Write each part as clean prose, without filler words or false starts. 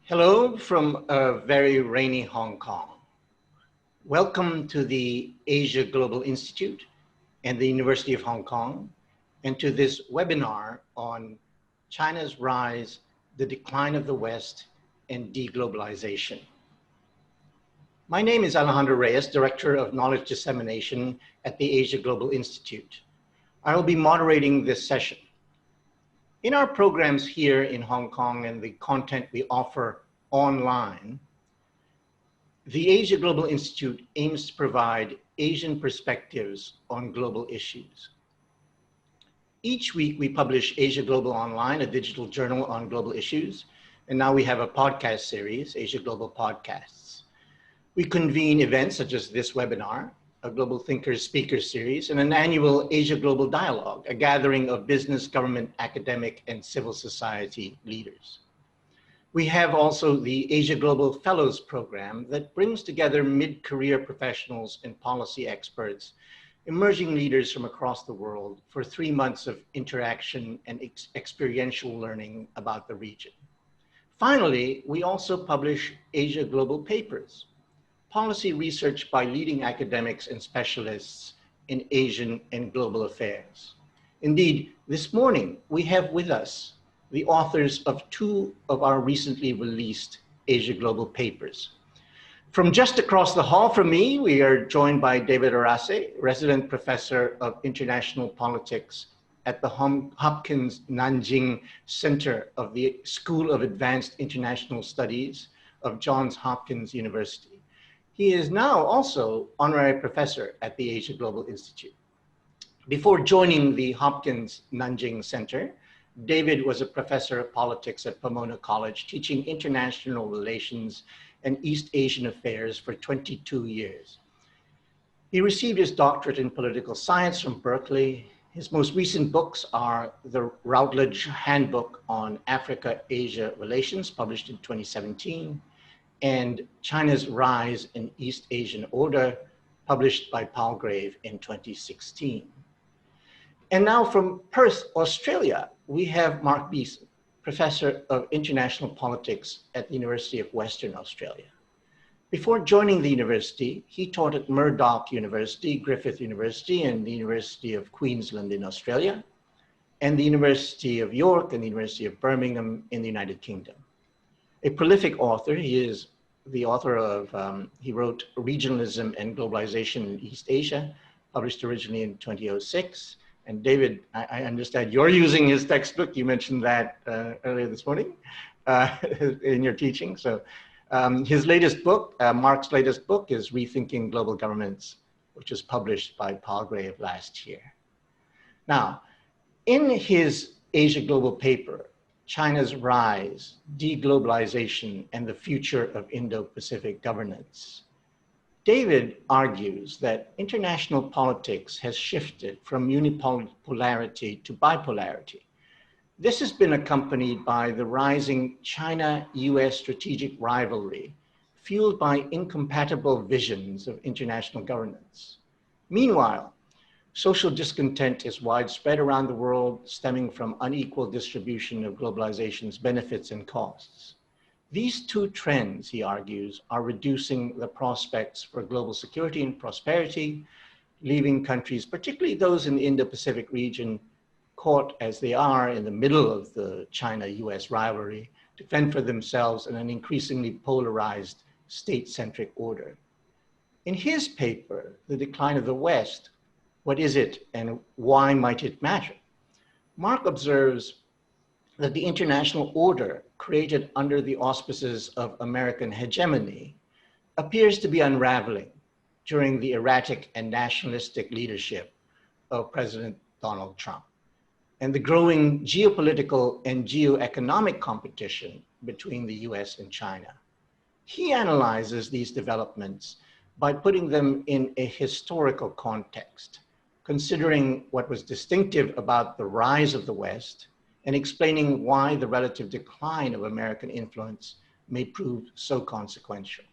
Hello from a very rainy Hong Kong. Welcome to the Asia Global Institute and the University of Hong Kong, and to this webinar on China's rise, the decline of the West, and deglobalization. My name is Alejandro Reyes, Director of Knowledge Dissemination at the Asia Global Institute. I will be moderating this session. In our programs here in Hong Kong and the content we offer online, the Asia Global Institute aims to provide Asian perspectives on global issues. Each week we publish Asia Global Online, a digital journal on global issues, and now we have a podcast series, Asia Global Podcasts. We convene events such as this webinar, a Global Thinkers Speaker Series, and an annual Asia Global Dialogue, a gathering of business, government, academic, and civil society leaders. We have also the Asia Global Fellows Program that brings together mid-career professionals and policy experts, emerging leaders from across the world for 3 months of interaction and experiential learning about the region. Finally, we also publish Asia Global Papers, policy research by leading academics and specialists in Asian and global affairs. Indeed, this morning we have with us the authors of 2 of our recently released Asia Global Papers. From just across the hall from me, we are joined by David Arase, Resident Professor of International Politics at the Hopkins-Nanjing Center of the School of Advanced International Studies of Johns Hopkins University. He is now also honorary professor at the Asia Global Institute. Before joining the Hopkins-Nanjing Center, David was a professor of politics at Pomona College, teaching international relations and East Asian affairs for 22 years. He received his doctorate in political science from Berkeley. His most recent books are the Routledge Handbook on Africa-Asia Relations, published in 2017, and China's Rise in East Asian Order, published by Palgrave in 2016. And now from Perth, Australia, we have Mark Beeson, Professor of International Politics at the University of Western Australia. Before joining the university, he taught at Murdoch University, Griffith University, and the University of Queensland in Australia, and the University of York and the University of Birmingham in the United Kingdom. A prolific author, he is the author of, he wrote Regionalism and Globalization in East Asia, published originally in 2006. And David, I understand you're using his textbook. You mentioned that earlier this morning in your teaching. So his latest book, Mark's latest book, is Rethinking Global Governments, which was published by Palgrave last year. Now, in his Asia Global paper, China's Rise, Deglobalization, and the Future of Indo-Pacific Governance, David argues that international politics has shifted from unipolarity to bipolarity. This has been accompanied by the rising China-US strategic rivalry, fueled by incompatible visions of international governance. Meanwhile, social discontent is widespread around the world, stemming from unequal distribution of globalization's benefits and costs. These 2 trends, he argues, are reducing the prospects for global security and prosperity, leaving countries, particularly those in the Indo-Pacific region, caught as they are in the middle of the China-US rivalry, to fend for themselves in an increasingly polarized state-centric order. In his paper, The Decline of the West, What is it and why might it matter? Mark observes that the international order created under the auspices of American hegemony appears to be unraveling during the erratic and nationalistic leadership of President Donald Trump, and the growing geopolitical and geoeconomic competition between the US and China. He analyzes these developments by putting them in a historical context, considering what was distinctive about the rise of the West and explaining why the relative decline of American influence may prove so consequential.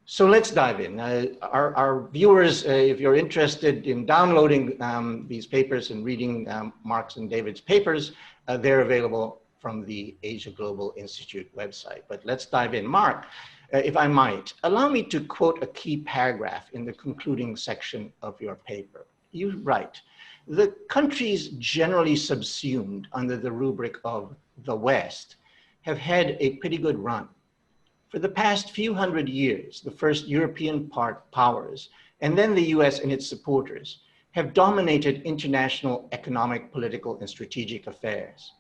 So let's dive in. Our viewers, if you're interested in downloading these papers and reading Mark's and David's papers, they're available from the Asia Global Institute website. But let's dive in. Mark, if I might, allow me to quote a key paragraph in the concluding section of your paper. You write, "The countries generally subsumed under the rubric of the West have had a pretty good run. For the past few hundred years, the first European powers, and then the US and its supporters, have dominated international economic, political, and strategic affairs.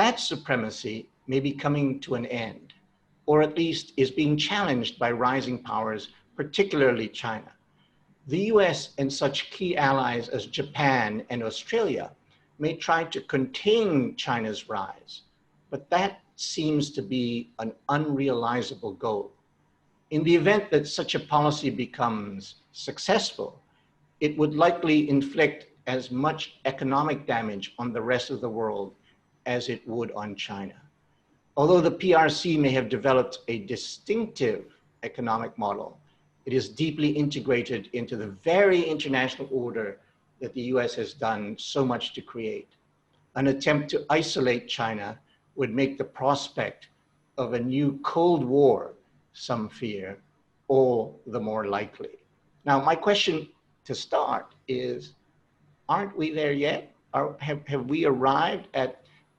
That supremacy may be coming to an end, or at least is being challenged by rising powers, particularly China. The US and such key allies as Japan and Australia may try to contain China's rise, but that seems to be an unrealizable goal. In the event that such a policy becomes successful, it would likely inflict as much economic damage on the rest of the world as it would on China. Although the PRC may have developed a distinctive economic model, it is deeply integrated into the very international order that the US has done so much to create. An attempt to isolate China would make the prospect of a new Cold War, some fear, all the more likely." Now, my question to start is, aren't we there yet? Have we arrived at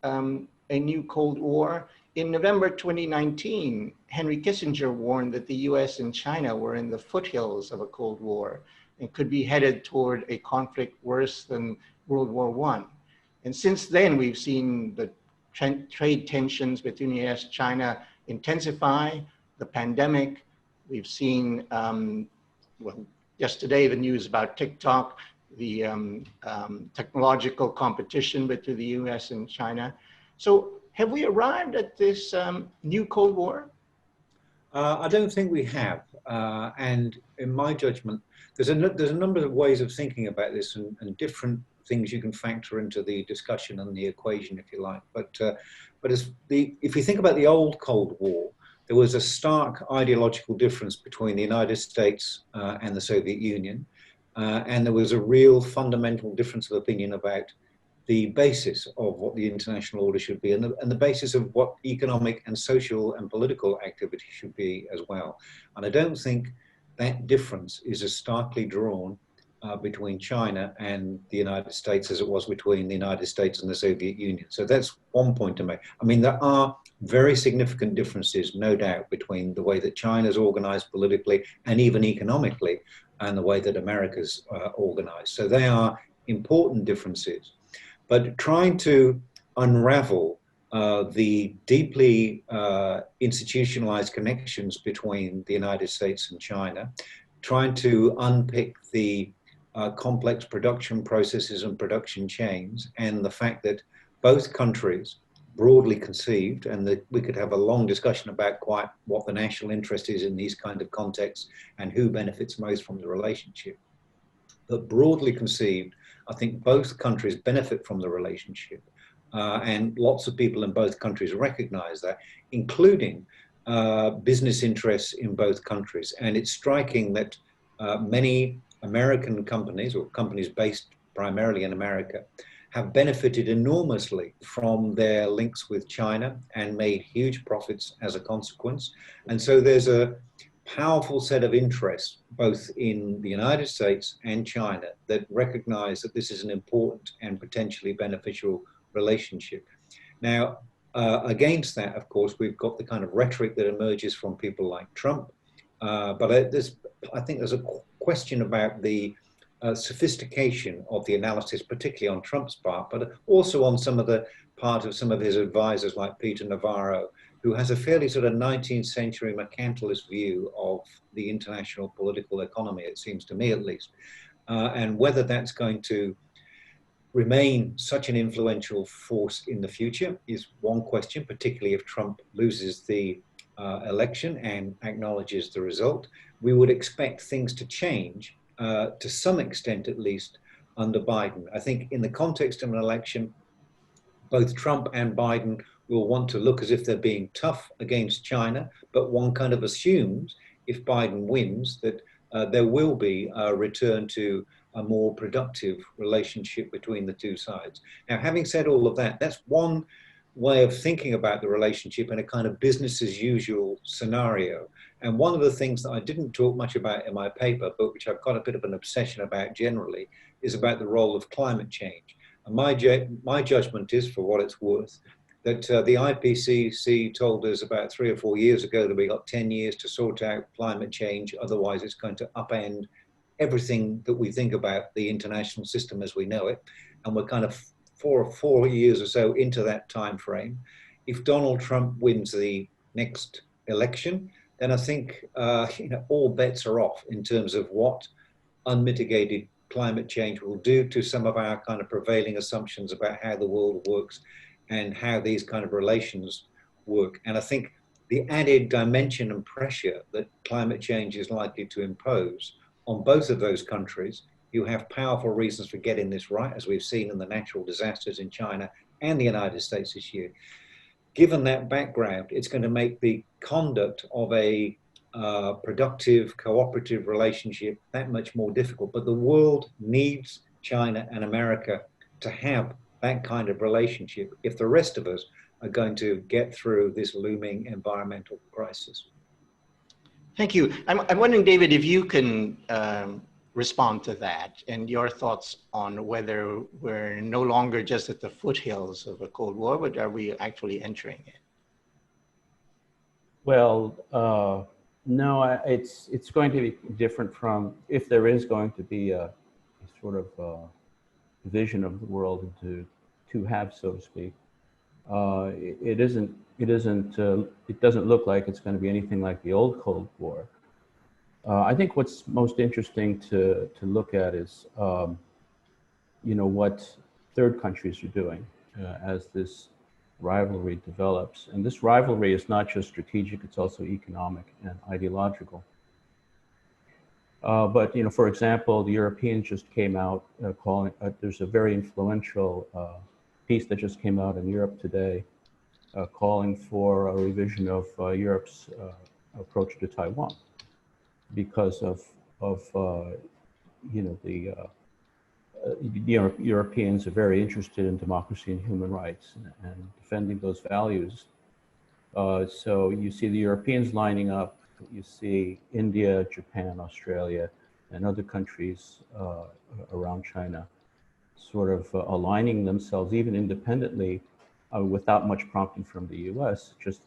a new Cold War? In November 2019, Henry Kissinger warned that the US and China were in the foothills of a Cold War and could be headed toward a conflict worse than World War I. And since then, we've seen the trade tensions between the US and China intensify, the pandemic. We've seen, well, just today, the news about TikTok, the technological competition between the US and China. So have we arrived at this new Cold War? I don't think we have. And in my judgment, there's a number of ways of thinking about this and different things you can factor into the discussion and the equation, if you like. But if you think about the old Cold War, there was a stark ideological difference between the United States and the Soviet Union. And there was a real fundamental difference of opinion about the basis of what the international order should be and the basis of what economic and social and political activity should be as well. And I don't think that difference is as starkly drawn between China and the United States as it was between the United States and the Soviet Union. So that's one point to make. I mean, there are very significant differences, no doubt, between the way that China's organized politically and even economically and the way that America's organized. So they are important differences. But trying to unravel the deeply institutionalized connections between the United States and China, trying to unpick the complex production processes and production chains, and the fact that both countries, broadly conceived, and that we could have a long discussion about quite what the national interest is in these kind of contexts and who benefits most from the relationship. But broadly conceived, I think both countries benefit from the relationship. And lots of people in both countries recognize that, including business interests in both countries. And it's striking that many American companies, or companies based primarily in America, have benefited enormously from their links with China and made huge profits as a consequence. And so there's a powerful set of interests, both in the United States and China, that recognize that this is an important and potentially beneficial relationship. Now, against that, of course, we've got the kind of rhetoric that emerges from people like Trump. But I think there's a question about the sophistication of the analysis, particularly on Trump's part, but also on some of the part of some of his advisors like Peter Navarro, who has a fairly sort of 19th century mercantilist view of the international political economy, it seems to me at least. And whether that's going to remain such an influential force in the future is one question, particularly if Trump loses the election and acknowledges the result. We would expect things to change to some extent, at least, under Biden. I think in the context of an election, both Trump and Biden will want to look as if they're being tough against China, but one kind of assumes if Biden wins that there will be a return to a more productive relationship between the two sides. Now, having said all of that, that's one way of thinking about the relationship in a kind of business as usual scenario. And one of the things that I didn't talk much about in my paper, but which I've got a bit of an obsession about generally, is about the role of climate change. And my judgment is, for what it's worth, that the IPCC told us about 3 or 4 years ago that we got 10 years to sort out climate change, otherwise it's going to upend everything that we think about the international system as we know it. And we're kind of four years or so into that time frame. If Donald Trump wins the next election, then I think all bets are off in terms of what unmitigated climate change will do to some of our kind of prevailing assumptions about how the world works and how these kind of relations work. And I think the added dimension and pressure that climate change is likely to impose on both of those countries, you have powerful reasons for getting this right, as we've seen in the natural disasters in China and the United States this year. Given that background, it's going to make the conduct of a productive, cooperative relationship that much more difficult. But the world needs China and America to have that kind of relationship if the rest of us are going to get through this looming environmental crisis. Thank you. I'm wondering, David, if you can respond to that and your thoughts on whether we're no longer just at the foothills of a Cold War, but are we actually entering it? Well, no, it's going to be different from, if there is going to be a sort of vision of the world into two halves, so to speak. It doesn't look like it's going to be anything like the old Cold War. I think what's most interesting to look at is, what third countries are doing as this rivalry develops. And this rivalry is not just strategic, it's also economic and ideological. But, for example, the Europeans just came out calling, there's a very influential piece that just came out in Europe today calling for a revision of Europe's approach to Taiwan because of Europeans are very interested in democracy and human rights and defending those values. So you see the Europeans lining up, you see India, Japan, Australia, and other countries around China sort of aligning themselves even independently without much prompting from the US, just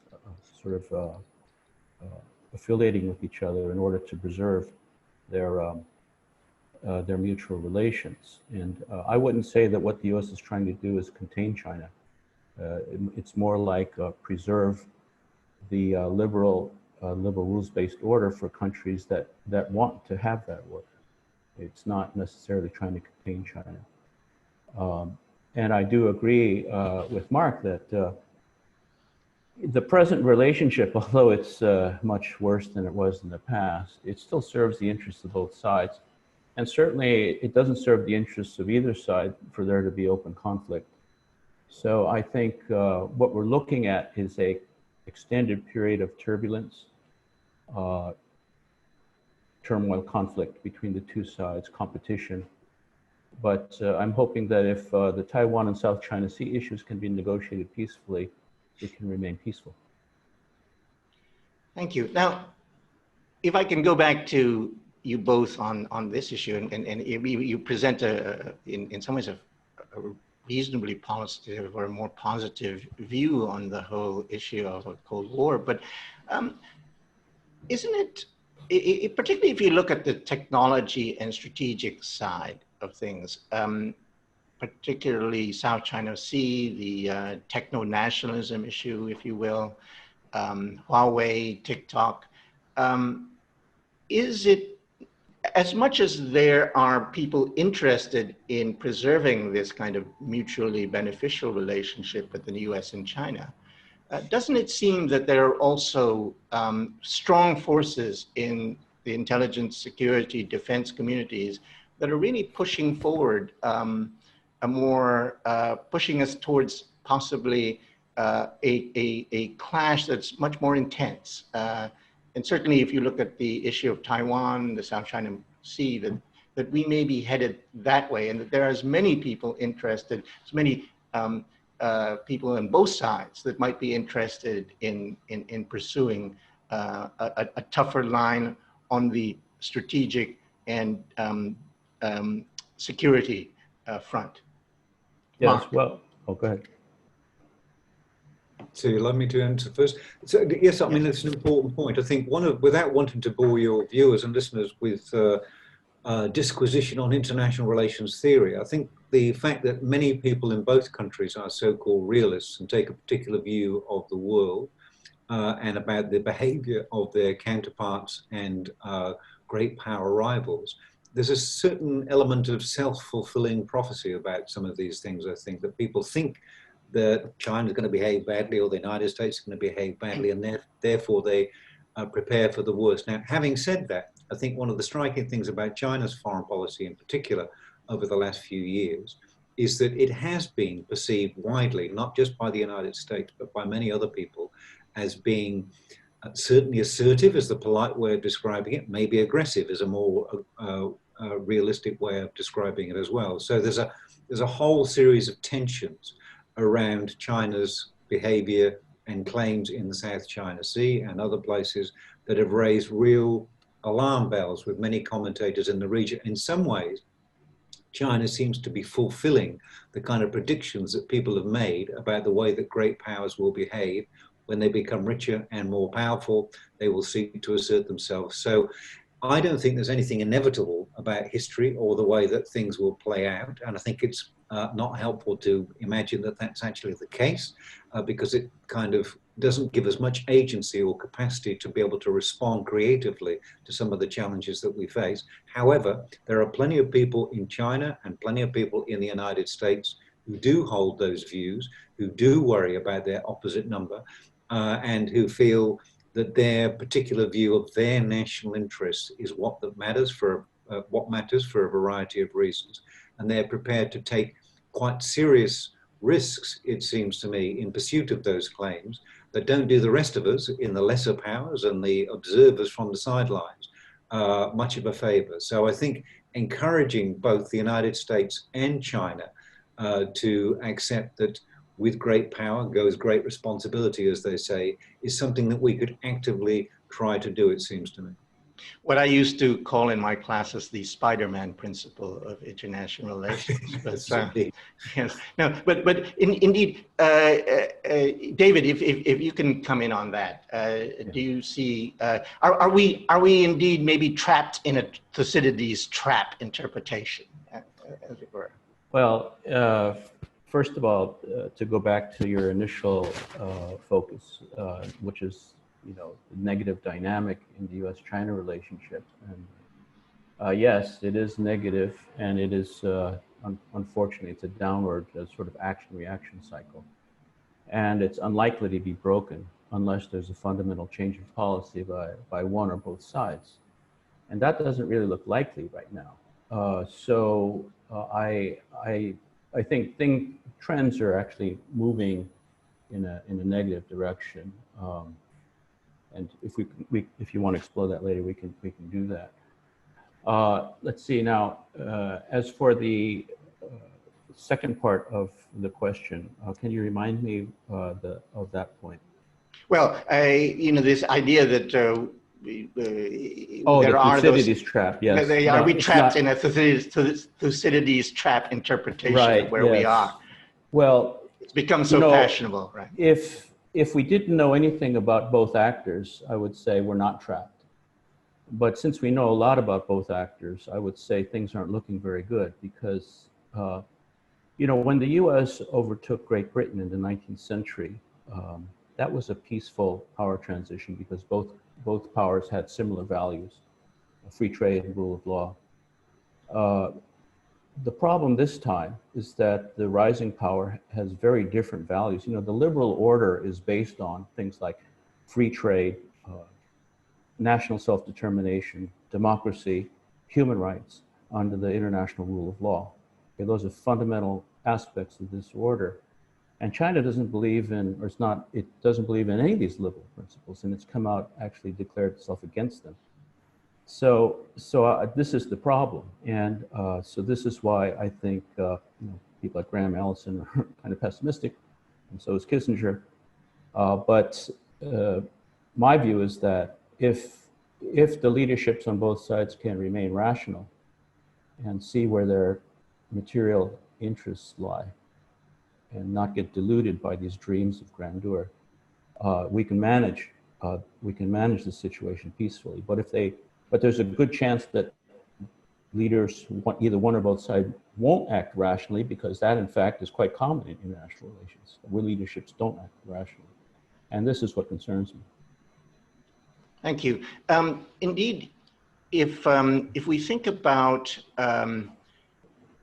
sort of affiliating with each other in order to preserve their mutual relations. And I wouldn't say that what the US is trying to do is contain China. It's more like preserve the liberal rules-based order for countries that want to have that order. It's not necessarily trying to contain China. And I do agree with Mark that the present relationship, although it's much worse than it was in the past, it still serves the interests of both sides. And certainly it doesn't serve the interests of either side for there to be open conflict. So I think what we're looking at is a extended period of turbulence, turmoil, conflict between the two sides, competition. But I'm hoping that if the Taiwan and South China Sea issues can be negotiated peacefully, it can remain peaceful. Thank you. Now, if I can go back to you both on this issue, and you present in some ways a reasonably positive or a more positive view on the whole issue of a Cold War, but isn't it, particularly if you look at the technology and strategic side of things, particularly South China Sea, the techno-nationalism issue, if you will, Huawei, TikTok, is it, as much as there are people interested in preserving this kind of mutually beneficial relationship between the US and China, doesn't it seem that there are also strong forces in the intelligence, security, defense communities that are really pushing forward pushing us towards possibly a clash that's much more intense? And certainly if you look at the issue of Taiwan, the South China Sea, that we may be headed that way, and that there are as many people interested, as many people on both sides that might be interested in pursuing a tougher line on the strategic and security front. Yes, Mark. well, oh, go ahead. So you allow me to answer first. So yes, I mean, it's an important point. I think without wanting to bore your viewers and listeners with disquisition on international relations theory, I think the fact that many people in both countries are so-called realists and take a particular view of the world and about the behavior of their counterparts and great power rivals, there's a certain element of self-fulfilling prophecy about some of these things. I think that people think that China is going to behave badly or the United States is going to behave badly, and therefore they prepare for the worst. Now, having said that, I think one of the striking things about China's foreign policy in particular over the last few years is that it has been perceived widely, not just by the United States, but by many other people, as being certainly assertive is the polite way of describing it, maybe aggressive is a more realistic way of describing it as well. So there's a whole series of tensions around China's behavior and claims in the South China Sea and other places that have raised real alarm bells with many commentators in the region. In some ways, China seems to be fulfilling the kind of predictions that people have made about the way that great powers will behave. When they become richer and more powerful, they will seek to assert themselves. So I don't think there's anything inevitable about history or the way that things will play out. And I think it's not helpful to imagine that that's actually the case because it kind of doesn't give us much agency or capacity to be able to respond creatively to some of the challenges that we face. However, there are plenty of people in China and plenty of people in the United States who do hold those views, who do worry about their opposite number, and who feel that their particular view of their national interests is what matters for a variety of reasons, and they're prepared to take quite serious risks, it seems to me, in pursuit of those claims that don't do the rest of us in the lesser powers and the observers from the sidelines much of a favor. So I think encouraging both the United States and China to accept that with great power goes great responsibility, as they say, is something that we could actively try to do, it seems to me. What I used to call in my classes the Spider-Man principle of international relations. But, yes, no, but indeed, David, if you can come in on that, do you see? Are we indeed maybe trapped in a Thucydides trap interpretation, as it were? Well, first of all, to go back to your initial focus, which is the negative dynamic in the U.S.-China relationship. And yes, it is negative, and it is, unfortunately, it's a downward sort of action-reaction cycle. And it's unlikely to be broken unless there's a fundamental change of policy by one or both sides. And that doesn't really look likely right now. So I think trends are actually moving in a negative direction. And if you want to explore that later, we can do that. Let's see now. As for the second part of the question, can you remind me of that point? Well, this idea that the Thucydides trap. Yes. Are we trapped in a Thucydides trap interpretation of where we are? Well, it's become so fashionable, right? If we didn't know anything about both actors, I would say we're not trapped. But since we know a lot about both actors, I would say things aren't looking very good because, when the U.S. overtook Great Britain in the 19th century, that was a peaceful power transition because both powers had similar values, free trade and rule of law. The problem this time is that the rising power has very different values. The liberal order is based on things like free trade, national self-determination, democracy, human rights under the international rule of law. Okay, those are fundamental aspects of this order. And China doesn't believe in, it doesn't believe in any of these liberal principles, and it's come out actually declared itself against them. So this is the problem, and so this is why I think people like Graham Allison are kind of pessimistic and so is Kissinger. But my view is that if the leaderships on both sides can remain rational and see where their material interests lie and not get deluded by these dreams of grandeur, we can manage the situation peacefully. But there's a good chance that leaders, either one or both sides, won't act rationally, because that, in fact, is quite common in international relations, where leaderships don't act rationally. And this is what concerns me. Thank you. Indeed, if we think about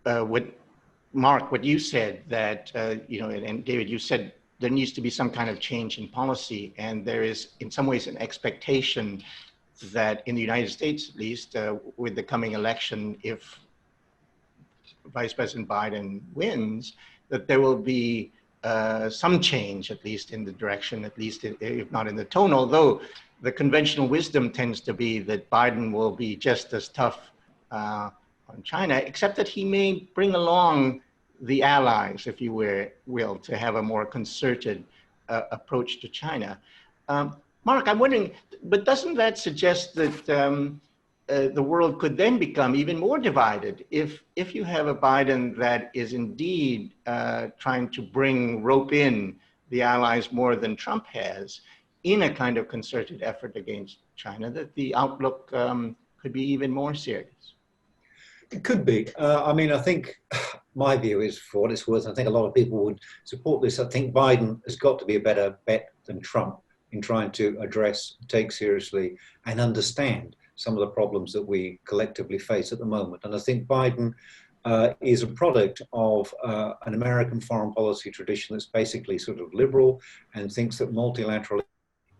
what you said, that and David, you said there needs to be some kind of change in policy, and there is, in some ways, an expectation that in the United States, at least, with the coming election, if Vice President Biden wins, that there will be some change, at least in the direction, at least if not in the tone, although the conventional wisdom tends to be that Biden will be just as tough on China, except that he may bring along the allies, if you will, to have a more concerted approach to China. Mark, I'm wondering, but doesn't that suggest that the world could then become even more divided if you have a Biden that is indeed trying to rope in the allies more than Trump has in a kind of concerted effort against China, that the outlook could be even more serious? It could be. I mean, I think my view is, for what it's worth, I think a lot of people would support this. I think Biden has got to be a better bet than Trump in trying to address, take seriously, and understand some of the problems that we collectively face at the moment. And I think Biden is a product of an American foreign policy tradition that's basically sort of liberal and thinks that multilateral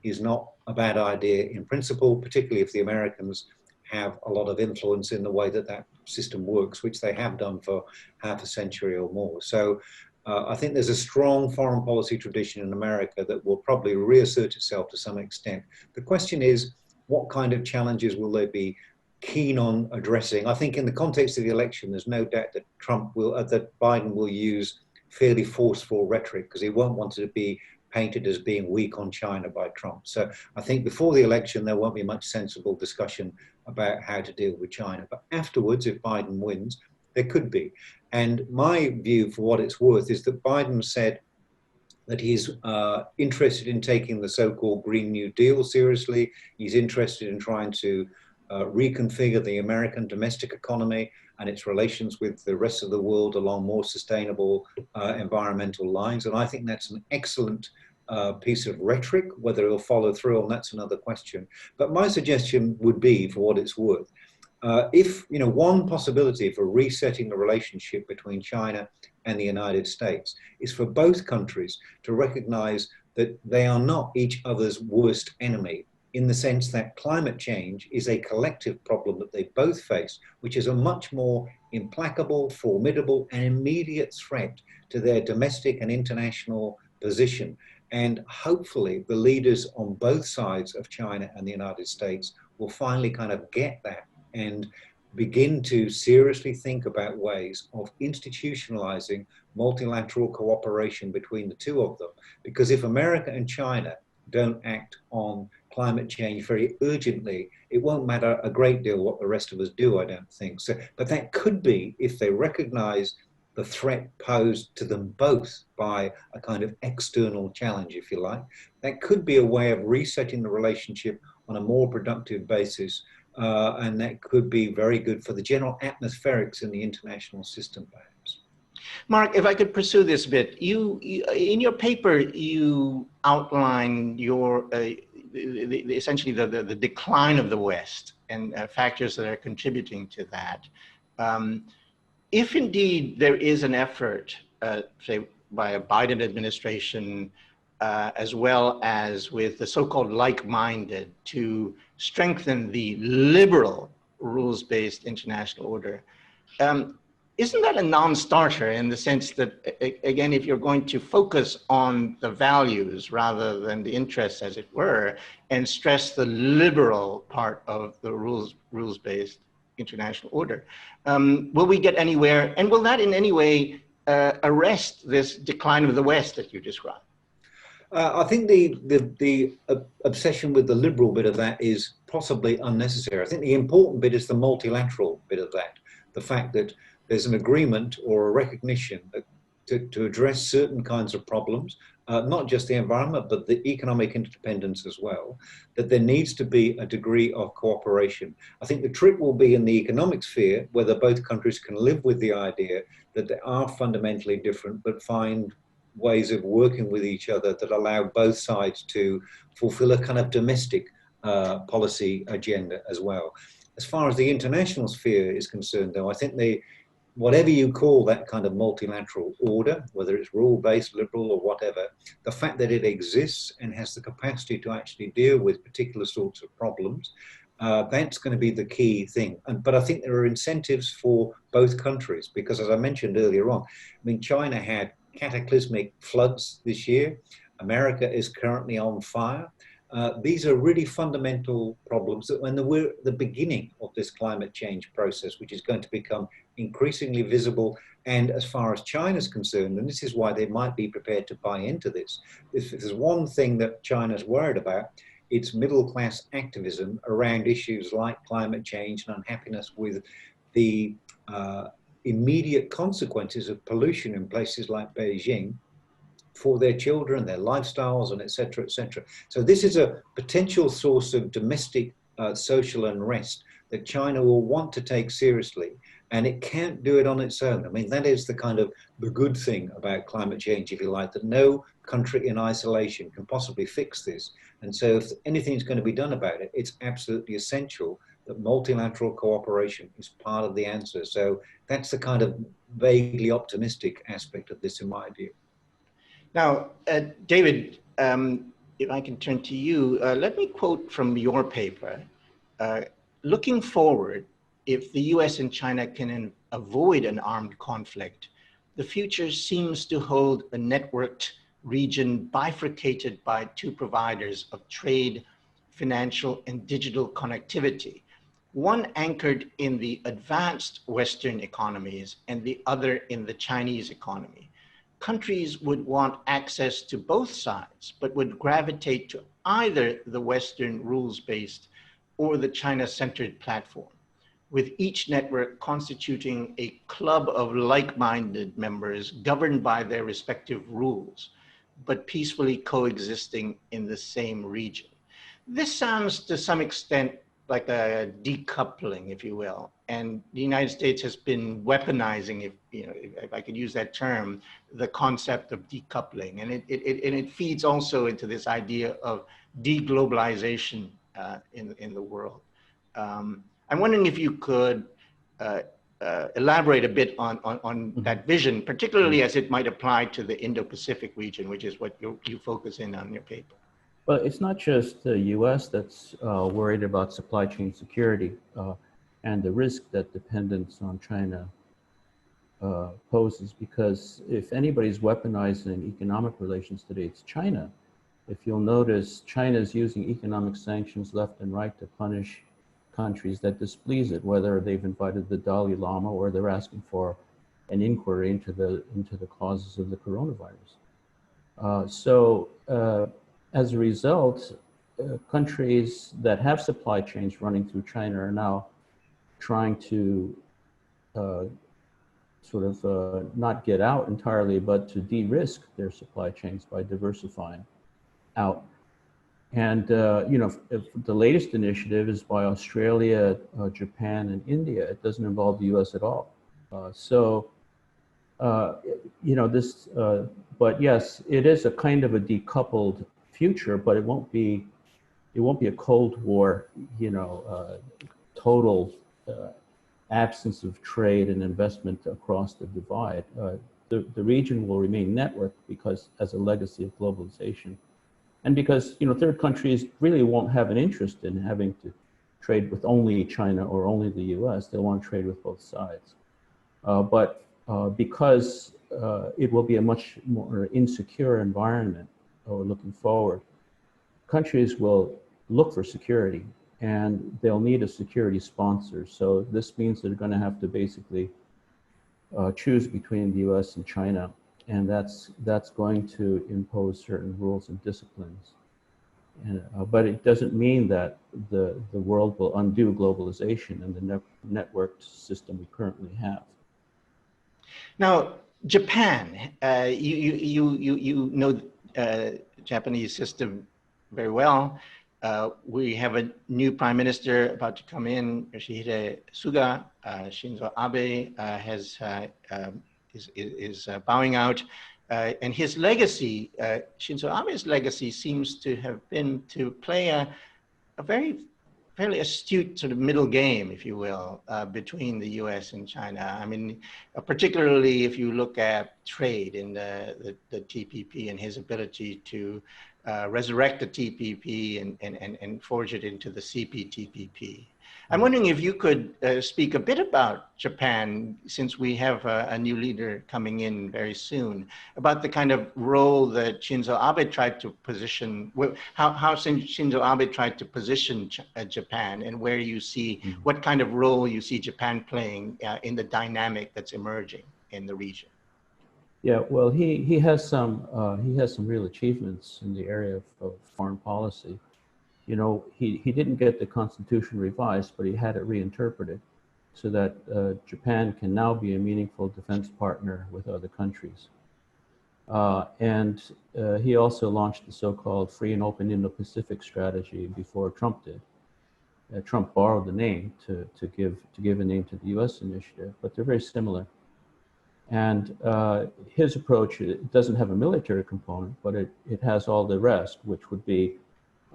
is not a bad idea in principle, particularly if the Americans have a lot of influence in the way that that system works, which they have done for half a century or more. So I think there's a strong foreign policy tradition in America that will probably reassert itself to some extent. The question is, what kind of challenges will they be keen on addressing? I think in the context of the election, there's no doubt that that Biden will use fairly forceful rhetoric, because he won't want to be painted as being weak on China by Trump. So I think before the election, there won't be much sensible discussion about how to deal with China. But afterwards, if Biden wins, there could be. And my view, for what it's worth, is that Biden said that he's interested in taking the so-called Green New Deal seriously. He's interested in trying to reconfigure the American domestic economy and its relations with the rest of the world along more sustainable environmental lines. And I think that's an excellent piece of rhetoric. Whether it'll follow through on that's another question. But my suggestion would be, for what it's worth, if one possibility for resetting the relationship between China and the United States is for both countries to recognize that they are not each other's worst enemy, in the sense that climate change is a collective problem that they both face, which is a much more implacable, formidable, and immediate threat to their domestic and international position. And hopefully the leaders on both sides of China and the United States will finally kind of get that and begin to seriously think about ways of institutionalizing multilateral cooperation between the two of them. Because if America and China don't act on climate change very urgently, it won't matter a great deal what the rest of us do, I don't think. So, but that could be, if they recognize the threat posed to them both by a kind of external challenge, if you like, that could be a way of resetting the relationship on a more productive basis. And that could be very good for the general atmospherics in the international system, perhaps. Mark, if I could pursue this a bit, you in your paper, you outline your essentially the decline of the West and factors that are contributing to that. If indeed there is an effort, say by a Biden administration, as well as with the so-called like-minded, to strengthen the liberal rules-based international order, isn't that a non-starter in the sense that, again, if you're going to focus on the values rather than the interests, as it were, and stress the liberal part of the rules-based international order, will we get anywhere? And will that in any way arrest this decline of the West that you described? I think the obsession with the liberal bit of that is possibly unnecessary. I think the important bit is the multilateral bit of that. The fact that there's an agreement or a recognition that to address certain kinds of problems, not just the environment, but the economic interdependence as well, that there needs to be a degree of cooperation. I think the trick will be in the economic sphere, whether both countries can live with the idea that they are fundamentally different, but find ways of working with each other that allow both sides to fulfill a kind of domestic policy agenda as well. As far as the international sphere is concerned, though, I think whatever you call that kind of multilateral order, whether it's rule-based, liberal, or whatever, the fact that it exists and has the capacity to actually deal with particular sorts of problems, that's going to be the key thing. But I think there are incentives for both countries, because as I mentioned earlier on, I mean, China had cataclysmic floods this year. America is currently on fire. These are really fundamental problems that when we're at the beginning of this climate change process, which is going to become increasingly visible. And as far as China's concerned, and this is why they might be prepared to buy into this, if there's one thing that China's worried about, it's middle-class activism around issues like climate change and unhappiness with the immediate consequences of pollution in places like Beijing for their children, their lifestyles, and et cetera, et cetera. So this is a potential source of domestic social unrest that China will want to take seriously, and it can't do it on its own. I mean, that is the kind of the good thing about climate change, if you like, that no country in isolation can possibly fix this. And so if anything's going to be done about it, it's absolutely essential that multilateral cooperation is part of the answer. So that's the kind of vaguely optimistic aspect of this, in my view. Now, David, if I can turn to you, let me quote from your paper. Looking forward, if the US and China can avoid an armed conflict, the future seems to hold a networked region bifurcated by two providers of trade, financial, and digital connectivity, one anchored in the advanced Western economies and the other in the Chinese economy. Countries would want access to both sides, but would gravitate to either the Western rules-based or the China-centered platform, with each network constituting a club of like-minded members governed by their respective rules, but peacefully coexisting in the same region. This sounds to some extent like a decoupling, if you will. And the United States has been weaponizing, if I could use that term, the concept of decoupling. And it feeds also into this idea of deglobalization in the world. I'm wondering if you could elaborate a bit on that vision, particularly as it might apply to the Indo-Pacific region, which is what you focus in on your paper. Well, it's not just the U.S. that's worried about supply chain security and the risk that dependence on China poses, because if anybody's weaponizing economic relations today, it's China. If you'll notice, China's using economic sanctions left and right to punish countries that displease it, whether they've invited the Dalai Lama or they're asking for an inquiry into the causes of the coronavirus. As a result, countries that have supply chains running through China are now trying to not get out entirely, but to de-risk their supply chains by diversifying out. And if the latest initiative is by Australia, Japan, and India. It doesn't involve the U.S. at all. But yes, it is a kind of a decoupled future, but it won't be a Cold War, total absence of trade and investment across the divide. The region will remain networked because as a legacy of globalization, and because third countries really won't have an interest in having to trade with only China or only the U.S. They'll want to trade with both sides, but because it will be a much more insecure environment looking forward, countries will look for security and they'll need a security sponsor. So this means they're going to have to basically choose between the US and China, and that's going to impose certain rules and disciplines. And, but it doesn't mean that the world will undo globalization and the networked system we currently have. Now, Japan, you know Japanese system very well. We have a new prime minister about to come in, Yoshihide Suga. Shinzo Abe is bowing out. And his legacy, Shinzo Abe's legacy, seems to have been to play a fairly astute sort of middle game, if you will, between the US and China. I mean, particularly if you look at trade in the TPP and his ability to resurrect the TPP and forge it into the CPTPP. I'm wondering if you could speak a bit about Japan, since we have a new leader coming in very soon, about the kind of role that Shinzo Abe tried to position, how Shinzo Abe tried to position Japan, and where you see, what kind of role you see Japan playing in the dynamic that's emerging in the region. Yeah, well, he has some real achievements in the area of foreign policy. You know, he didn't get the Constitution revised, but he had it reinterpreted so that Japan can now be a meaningful defense partner with other countries. And he also launched the so-called free and open Indo-Pacific strategy before Trump did. Trump borrowed the name to give a name to the US initiative, but they're very similar. And his approach, it doesn't have a military component, but it has all the rest, which would be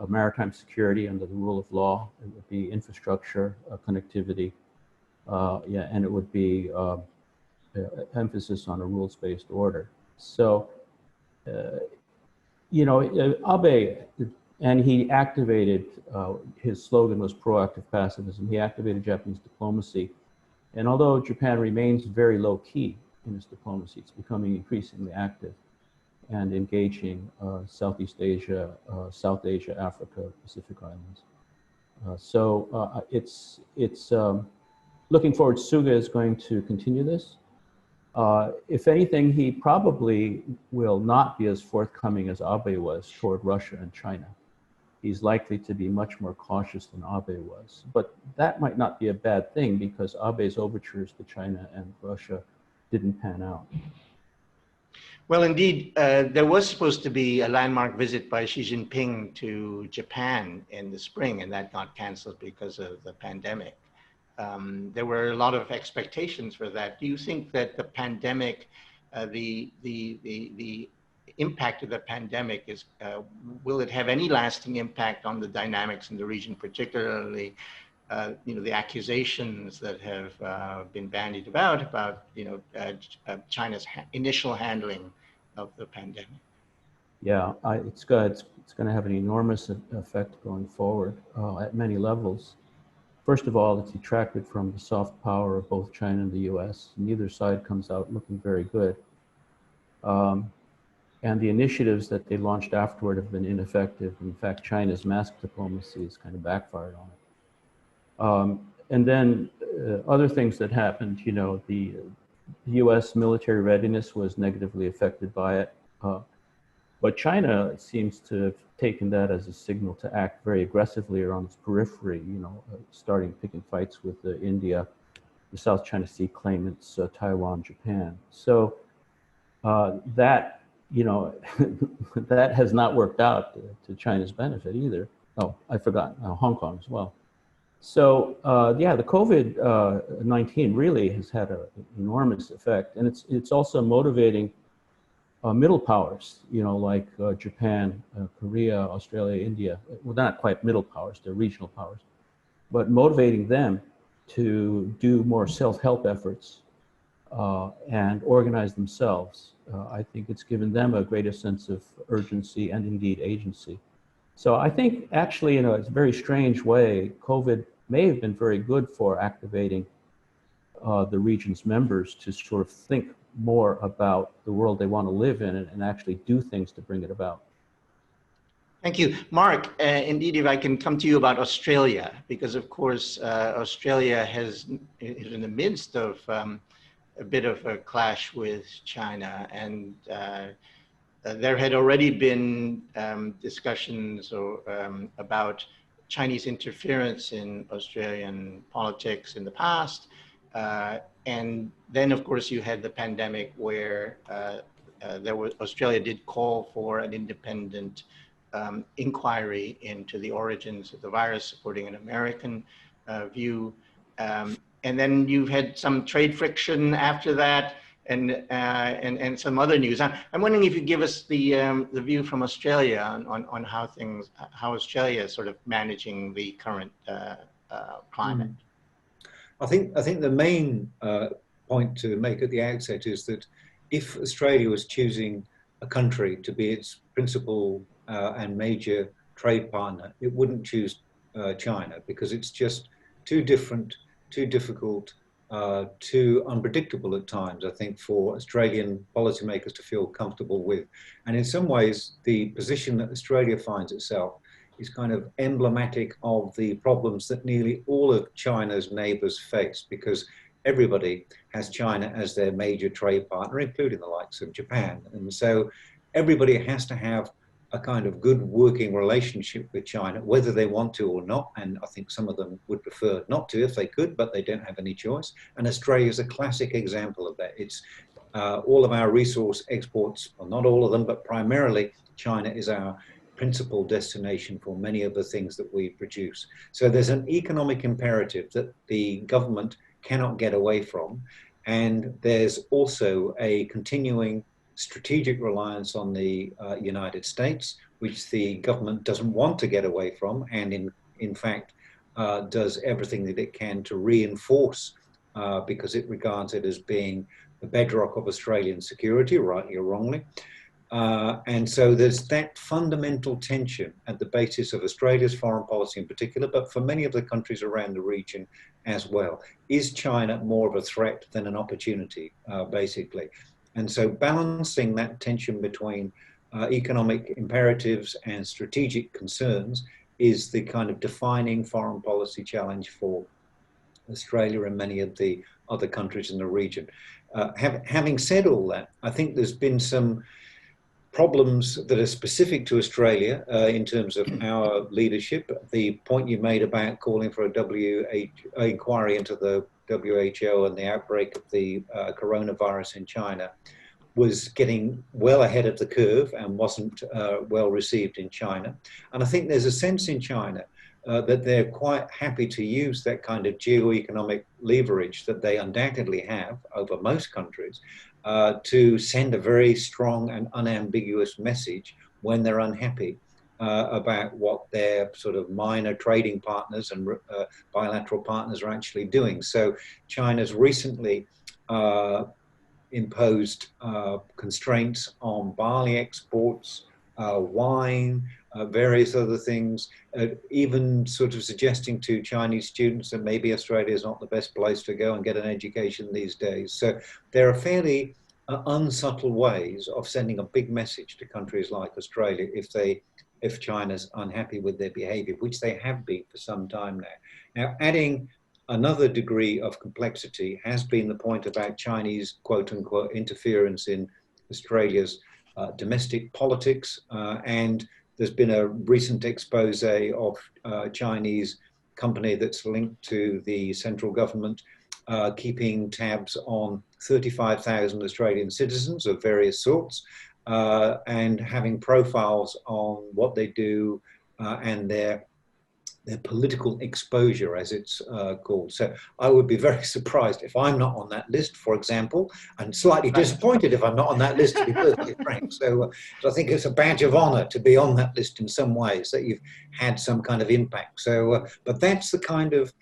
maritime security under the rule of law. It would be infrastructure, connectivity, and it would be emphasis on a rules-based order. So, you know, Abe, and he activated, his slogan was proactive pacifism. He activated Japanese diplomacy. And although Japan remains very low-key in its diplomacy, it's becoming increasingly active and engaging Southeast Asia, South Asia, Africa, Pacific Islands. It's looking forward. Suga is going to continue this. If anything, he probably will not be as forthcoming as Abe was toward Russia and China. He's likely to be much more cautious than Abe was. But that might not be a bad thing, because Abe's overtures to China and Russia didn't pan out. Well, indeed, there was supposed to be a landmark visit by Xi Jinping to Japan in the spring, and that got canceled because of the pandemic. There were a lot of expectations for that. Do you think that the pandemic, the impact of the pandemic is, will it have any lasting impact on the dynamics in the region, particularly you know, the accusations that have been bandied about you know, China's initial handling of the pandemic? Yeah, it's going to have an enormous effect going forward at many levels. First of all, it's detracted from the soft power of both China and the US. Neither side comes out looking very good. And the initiatives that they launched afterward have been ineffective. In fact, China's mask diplomacy has kind of backfired on it. And then other things that happened, you know, the US military readiness was negatively affected by it. But China seems to have taken that as a signal to act very aggressively around its periphery, you know, starting picking fights with India, the South China Sea claimants, Taiwan, Japan. So that, you know, that has not worked out to China's benefit either. Oh, I forgot, Hong Kong as well. So yeah, the COVID-19 really has had an enormous effect, and it's also motivating middle powers, you know, like Japan, Korea, Australia, India. Well, not quite middle powers, they're regional powers, but motivating them to do more self-help efforts and organize themselves. I think it's given them a greater sense of urgency and indeed agency. So I think actually, in a very strange way, COVID may have been very good for activating the region's members to sort of think more about the world they want to live in and actually do things to bring it about. Thank you. Mark, indeed, if I can come to you about Australia, because of course, Australia is in the midst of a bit of a clash with China, and there had already been discussions about Chinese interference in Australian politics in the past. And then, of course, you had the pandemic where Australia did call for an independent inquiry into the origins of the virus, supporting an American view. And then you've had some trade friction after that, and some other news. I'm wondering if you give us the view from Australia on how Australia is sort of managing the current climate. I think the main point to make at the outset is that if Australia was choosing a country to be its principal and major trade partner, it wouldn't choose China, because it's just too different, too difficult, too unpredictable at times, I think, for Australian policymakers to feel comfortable with. And in some ways, the position that Australia finds itself is kind of emblematic of the problems that nearly all of China's neighbors face, because everybody has China as their major trade partner, including the likes of Japan. And so everybody has to have a kind of good working relationship with China, whether they want to or not. And I think some of them would prefer not to if they could, but they don't have any choice. And Australia is a classic example of that. It's all of our resource exports, well, not all of them, but primarily China is our principal destination for many of the things that we produce. So there's an economic imperative that the government cannot get away from. And there's also a continuing strategic reliance on the United States, which the government doesn't want to get away from, and in fact does everything that it can to reinforce, because it regards it as being the bedrock of Australian security, rightly or wrongly. And so there's that fundamental tension at the basis of Australia's foreign policy in particular, but for many of the countries around the region as well. Is China more of a threat than an opportunity, basically? And so balancing that tension between economic imperatives and strategic concerns is the kind of defining foreign policy challenge for Australia and many of the other countries in the region. Having said all that, I think there's been some problems that are specific to Australia in terms of our leadership. The point you made about calling for a inquiry into the WHO and the outbreak of the coronavirus in China was getting well ahead of the curve and wasn't well received in China. And I think there's a sense in China that they're quite happy to use that kind of geo-economic leverage that they undoubtedly have over most countries to send a very strong and unambiguous message when they're unhappy about what their sort of minor trading partners and bilateral partners are actually doing. So China's recently imposed constraints on barley exports, wine, various other things, even sort of suggesting to Chinese students that maybe Australia is not the best place to go and get an education these days. So there are fairly unsubtle ways of sending a big message to countries like Australia if China's unhappy with their behavior, which they have been for some time now. Now, adding another degree of complexity has been the point about Chinese quote unquote interference in Australia's domestic politics, and there's been a recent expose of a Chinese company that's linked to the central government keeping tabs on 35,000 Australian citizens of various sorts and having profiles on what they do and their political exposure, as it's called. So I would be very surprised if I'm not on that list, for example, and slightly disappointed if I'm not on that list, to be perfectly frank. So I think it's a badge of honor to be on that list in some ways, that you've had some kind of impact. So, but that's the kind of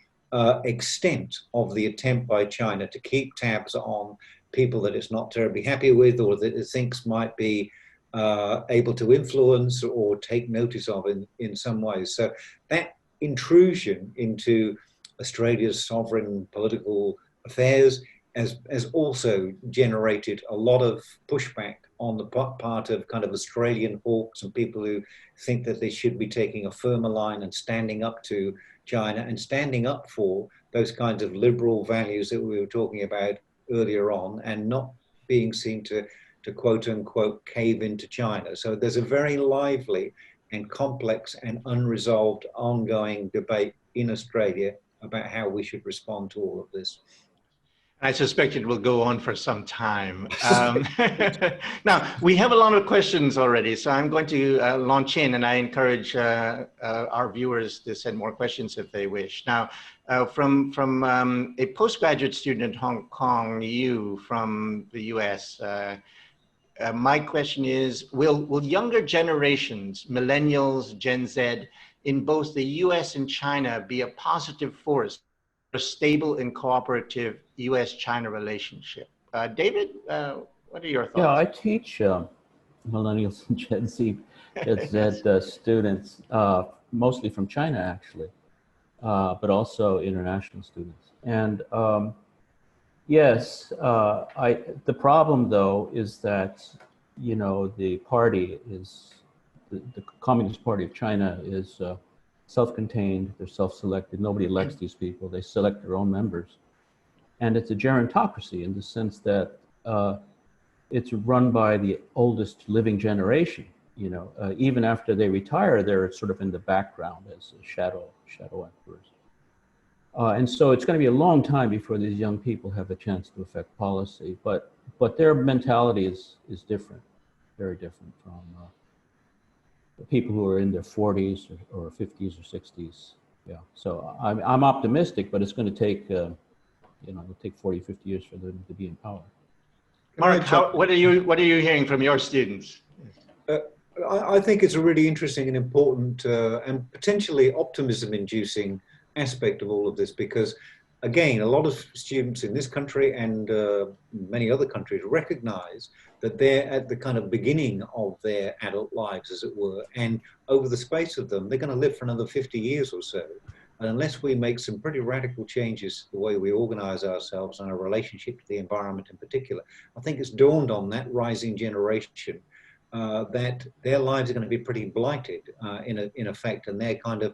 extent of the attempt by China to keep tabs on people that it's not terribly happy with, or that it thinks might be able to influence or take notice of in some ways. So that intrusion into Australia's sovereign political affairs has also generated a lot of pushback on the part of kind of Australian hawks and people who think that they should be taking a firmer line and standing up to China and standing up for those kinds of liberal values that we were talking about earlier on and not being seen to quote unquote cave into China. So there's a very lively and complex and unresolved ongoing debate in Australia about how we should respond to all of this. I suspect it will go on for some time. Now, we have a lot of questions already, so I'm going to launch in, and I encourage our viewers to send more questions if they wish. Now, from a postgraduate student in Hong Kong, you from the US, my question is, will younger generations, millennials, Gen Z, in both the US and China be a positive force for a stable and cooperative US-China relationship? David, what are your thoughts? Yeah, I teach millennials and Gen Z students, mostly from China actually, but also international students. And yes, the problem though is that, you know, the party is, the Communist Party of China is self-contained, they're self-selected, nobody elects these people, they select their own members. And it's a gerontocracy in the sense that it's run by the oldest living generation, you know, even after they retire, they're sort of in the background as shadow emperors. And so it's going to be a long time before these young people have a chance to affect policy, but their mentality is different, very different from people who are in their 40s or 50s or 60s. Yeah, so I'm optimistic, but it's going to take, you know, it'll take 40, 50 years for them to be in power. Mark, what are you hearing from your students? I think it's a really interesting and important and potentially optimism-inducing aspect of all of this, because again, a lot of students in this country and many other countries recognize that they're at the kind of beginning of their adult lives, as it were, and over the space of them, they're going to live for another 50 years or so. And unless we make some pretty radical changes to the way we organize ourselves and our relationship to the environment in particular, I think it's dawned on that rising generation that their lives are going to be pretty blighted in effect, and their kind of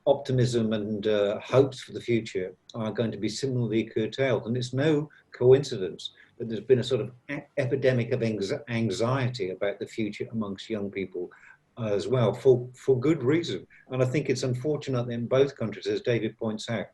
optimism and hopes for the future are going to be similarly curtailed. And it's no coincidence that there's been a sort of epidemic of anxiety about the future amongst young people as well, for good reason. And I think it's unfortunate that in both countries, as David points out,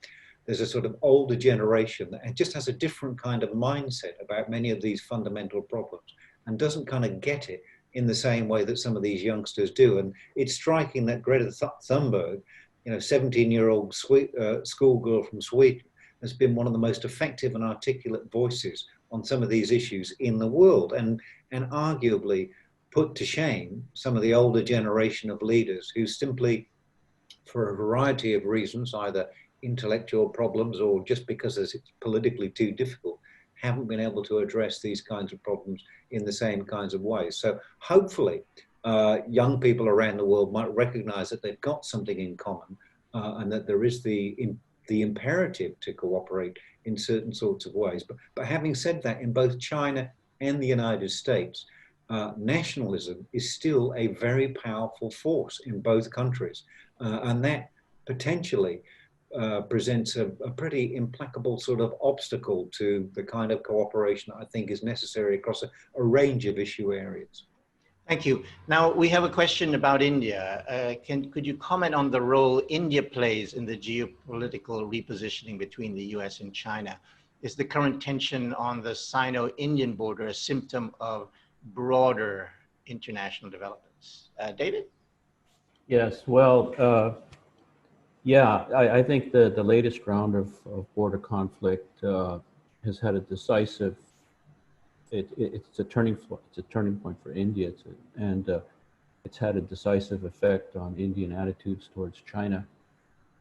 there's a sort of older generation that just has a different kind of mindset about many of these fundamental problems and doesn't kind of get it in the same way that some of these youngsters do. And it's striking that Greta Thunberg, you know, 17-year-old schoolgirl from Sweden, has been one of the most effective and articulate voices on some of these issues in the world, and arguably put to shame some of the older generation of leaders who simply, for a variety of reasons, either intellectual problems or just because it's politically too difficult, haven't been able to address these kinds of problems in the same kinds of ways. So hopefully, young people around the world might recognize that they've got something in common and that there is the imperative to cooperate in certain sorts of ways. But having said that, in both China and the United States, nationalism is still a very powerful force in both countries. And that potentially presents a pretty implacable sort of obstacle to the kind of cooperation I think is necessary across a range of issue areas. Thank you. Now we have a question about India. Could you comment on the role India plays in the geopolitical repositioning between the US and China? Is the current tension on the Sino-Indian border a symptom of broader international developments? David? Yes, well, yeah, I think the latest round of border conflict has had a decisive, it's a turning point for India, and it's had a decisive effect on Indian attitudes towards China,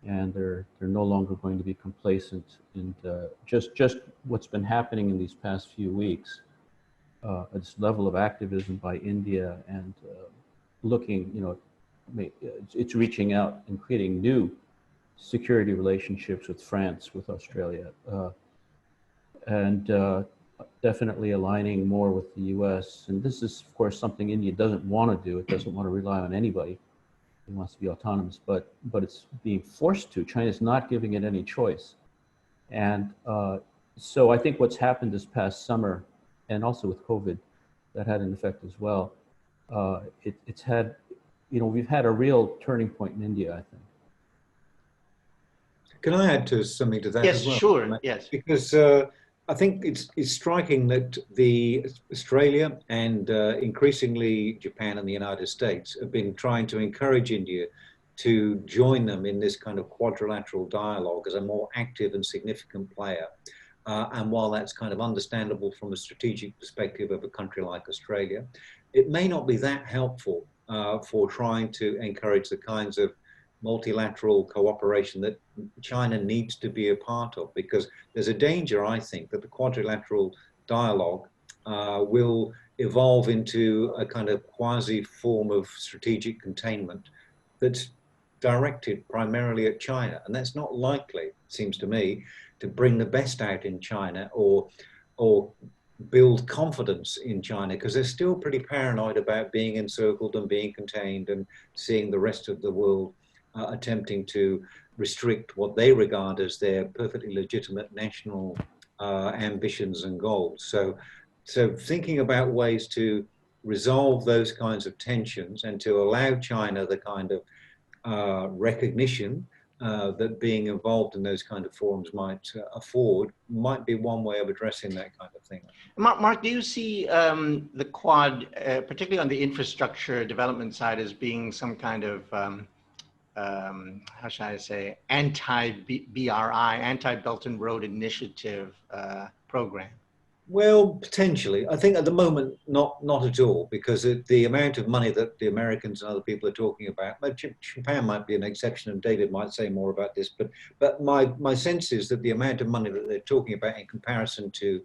and they're no longer going to be complacent. And just what's been happening in these past few weeks, this level of activism by India and looking, you know, it's reaching out and creating new security relationships with France, with Australia, and definitely aligning more with the US. And this is, of course, something India doesn't want to do. It doesn't want to rely on anybody. It wants to be autonomous, but it's being forced to. China's not giving it any choice. And So I think what's happened this past summer, and also with COVID, that had an effect as well. It's had, we've had a real turning point in India, I think. Can I add to something to that Yes, as well? sure. Yes. Because I think it's striking that the Australia and increasingly Japan and the United States have been trying to encourage India to join them in this kind of quadrilateral dialogue as a more active and significant player. And while that's kind of understandable from a strategic perspective of a country like Australia, it may not be that helpful for trying to encourage the kinds of multilateral cooperation that China needs to be a part of, because there's a danger, I think, that the quadrilateral dialogue will evolve into a kind of quasi form of strategic containment that's directed primarily at China. And that's not likely, it seems to me, to bring the best out in China or build confidence in China, because they're still pretty paranoid about being encircled and being contained and seeing the rest of the world attempting to restrict what they regard as their perfectly legitimate national ambitions and goals. So thinking about ways to resolve those kinds of tensions and to allow China the kind of recognition that being involved in those kind of forums might afford might be one way of addressing that kind of thing. Mark, do you see the Quad, particularly on the infrastructure development side, as being some kind of, how should I say, anti-BRI, anti-Belt and Road Initiative program? Well, potentially. I think at the moment, not at all, because the amount of money that the Americans and other people are talking about, Japan might be an exception, and David might say more about this, but my sense is that the amount of money that they're talking about in comparison to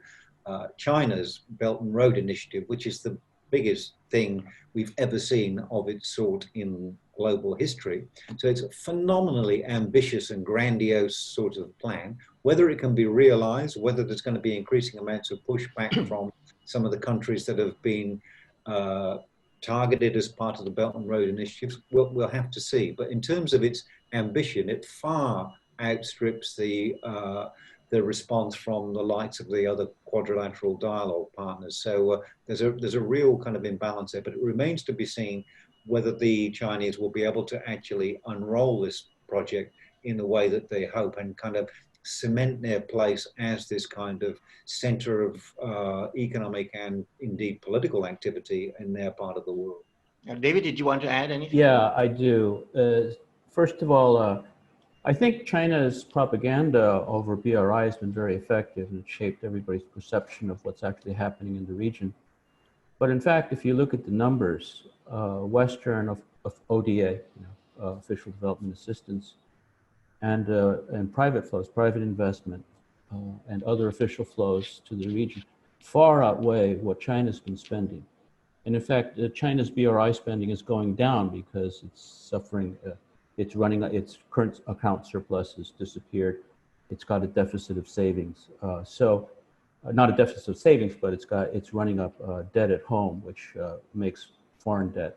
China's Belt and Road Initiative, which is the biggest thing we've ever seen of its sort in global history. So it's a phenomenally ambitious and grandiose sort of plan. Whether it can be realized, whether there's going to be increasing amounts of pushback from some of the countries that have been targeted as part of the Belt and Road Initiative, we'll have to see. But in terms of its ambition, it far outstrips the response from the likes of the other quadrilateral dialogue partners. So there's a real kind of imbalance there, but it remains to be seen whether the Chinese will be able to actually unroll this project in the way that they hope and kind of cement their place as this kind of center of economic and indeed political activity in their part of the world. David, did you want to add anything? Yeah, I do. First of all, I think China's propaganda over BRI has been very effective, and it shaped everybody's perception of what's actually happening in the region. But in fact, if you look at the numbers, Western of ODA, official development assistance, and private flows, private investment, and other official flows to the region far outweigh what China's been spending. And in fact, China's BRI spending is going down because it's suffering. It's running, its current account surplus has disappeared. It's got a deficit of savings. Not a deficit of savings, but it's running up debt at home, which makes foreign debt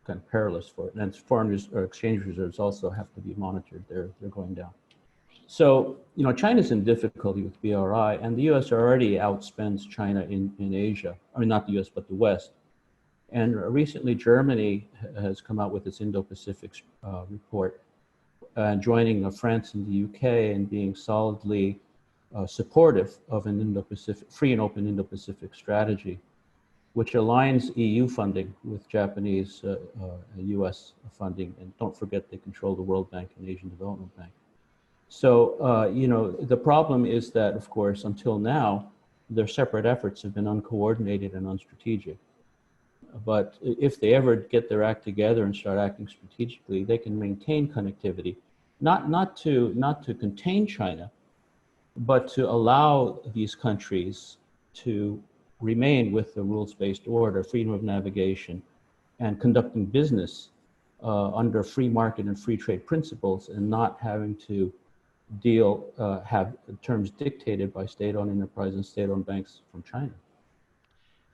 kind of perilous for it. And foreign exchange reserves also have to be monitored. They're going down. So, China's in difficulty with BRI, and the US already outspends China in Asia. I mean, not the US, but the West. And recently, Germany has come out with its Indo-Pacific report, joining France and the UK and being solidly supportive of an Indo-Pacific, free and open Indo-Pacific strategy, which aligns EU funding with Japanese US funding. And don't forget, they control the World Bank and Asian Development Bank. So, the problem is that, of course, until now, their separate efforts have been uncoordinated and unstrategic. But if they ever get their act together and start acting strategically, they can maintain connectivity, not to contain China, but to allow these countries to remain with the rules-based order, freedom of navigation, and conducting business under free market and free trade principles, and not having to have terms dictated by state-owned enterprise and state-owned banks from China.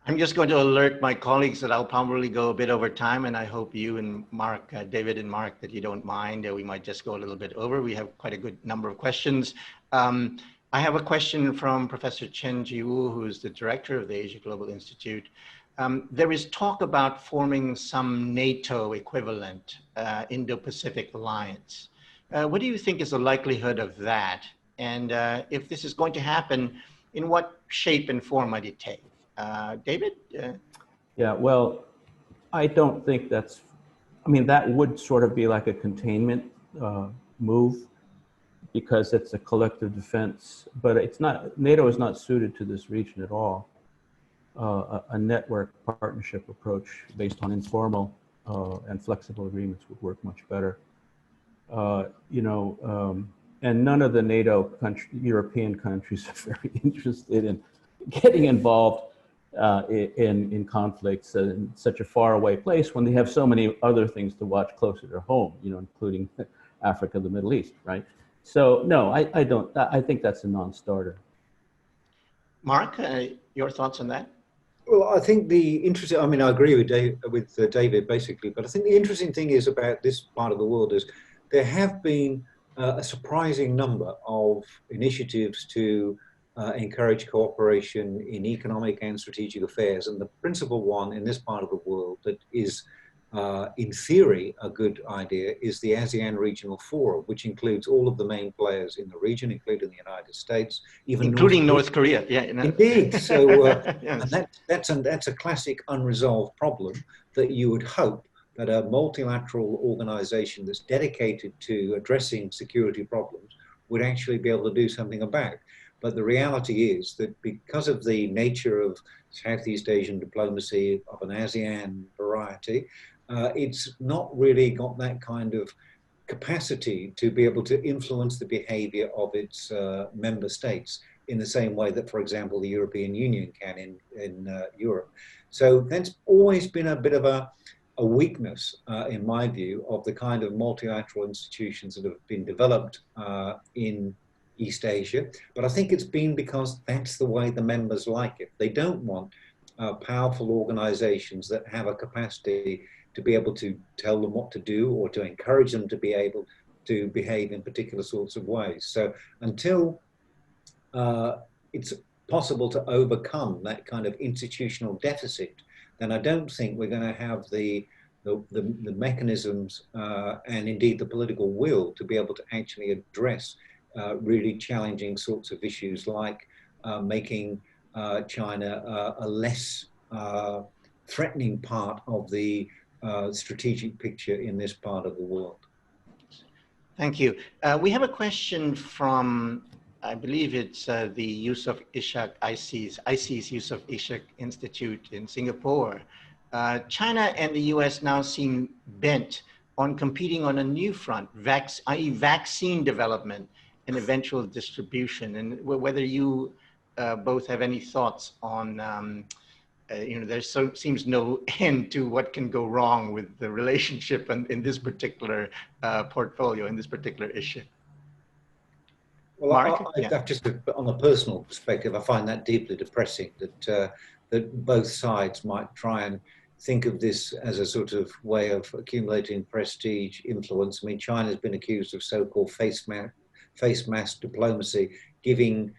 I'm just going to alert my colleagues that I'll probably go a bit over time, and I hope you and Mark, David and Mark, that you don't mind. We might just go a little bit over. We have quite a good number of questions. I have a question from Professor Chen Jiwu, who is the director of the Asia Global Institute. There is talk about forming some NATO equivalent Indo-Pacific alliance. What do you think is the likelihood of that? And if this is going to happen, in what shape and form might it take? David? Yeah, well, I don't think that's, I mean, that would sort of be like a containment move because it's a collective defense, but it's not, NATO is not suited to this region at all. A network partnership approach based on informal and flexible agreements would work much better. And none of the NATO European countries are very interested in getting involved in conflicts in such a faraway place when they have so many other things to watch closer to home, including Africa, the Middle East, right? So no, I don't. I think that's a non-starter. Mark, your thoughts on that? Well, I think the interesting, I mean, I agree with David basically, but I think the interesting thing is about this part of the world is there have been a surprising number of initiatives to encourage cooperation in economic and strategic affairs. And the principal one in this part of the world that is, in theory, a good idea is the ASEAN Regional Forum, which includes all of the main players in the region, including the United States, even including North Korea. Yeah, indeed. So yes. and that's a classic unresolved problem that you would hope that a multilateral organization that's dedicated to addressing security problems would actually be able to do something about. But the reality is that because of the nature of Southeast Asian diplomacy of an ASEAN variety, it's not really got that kind of capacity to be able to influence the behavior of its member states in the same way that, for example, the European Union can in Europe. So that's always been a bit of a weakness, in my view, of the kind of multilateral institutions that have been developed in East Asia. But I think it's been because that's the way the members like it. They don't want powerful organizations that have a capacity to be able to tell them what to do or to encourage them to be able to behave in particular sorts of ways. So until it's possible to overcome that kind of institutional deficit, then I don't think we're going to have the mechanisms and indeed the political will to be able to actually address really challenging sorts of issues like making China a less threatening part of the strategic picture in this part of the world. Thank you. We have a question from, I believe it's the Yusof Ishak IC's Yusof Ishak Institute in Singapore. China and the US now seem bent on competing on a new front, i.e. vaccine development and eventual distribution. And whether you both have any thoughts on, there seems no end to what can go wrong with the relationship in this particular portfolio, in this particular issue. Well, Mark? Just on a personal perspective, I find that deeply depressing that both sides might try and think of this as a sort of way of accumulating prestige, influence. I mean, China's been accused of so-called face mask diplomacy, giving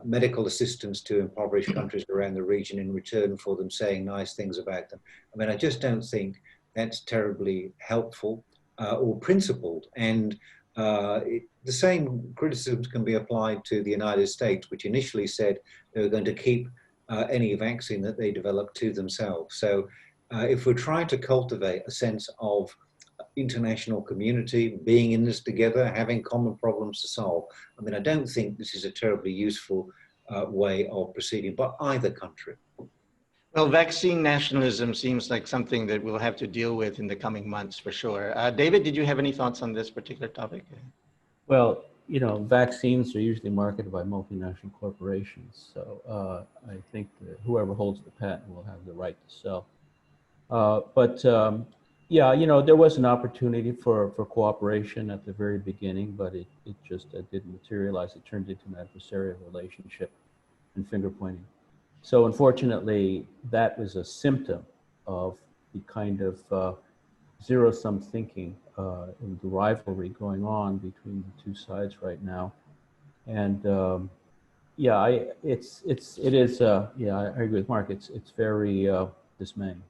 medical assistance to impoverished countries around the region in return for them saying nice things about them. I mean, I just don't think that's terribly helpful or principled. And the same criticisms can be applied to the United States, which initially said they were going to keep any vaccine that they developed to themselves. So if we're trying to cultivate a sense of international community, being in this together, having common problems to solve, I mean, I don't think this is a terribly useful way of proceeding by either country. Well, vaccine nationalism seems like something that we'll have to deal with in the coming months for sure. David, did you have any thoughts on this particular topic? Well, vaccines are usually marketed by multinational corporations. So I think that whoever holds the patent will have the right to sell. Yeah, there was an opportunity for cooperation at the very beginning, but it just didn't materialize. It turned into an adversarial relationship and finger pointing. So unfortunately, that was a symptom of the kind of zero-sum thinking and the rivalry going on between the two sides right now. And yeah, yeah, I agree with Mark. It's very dismaying.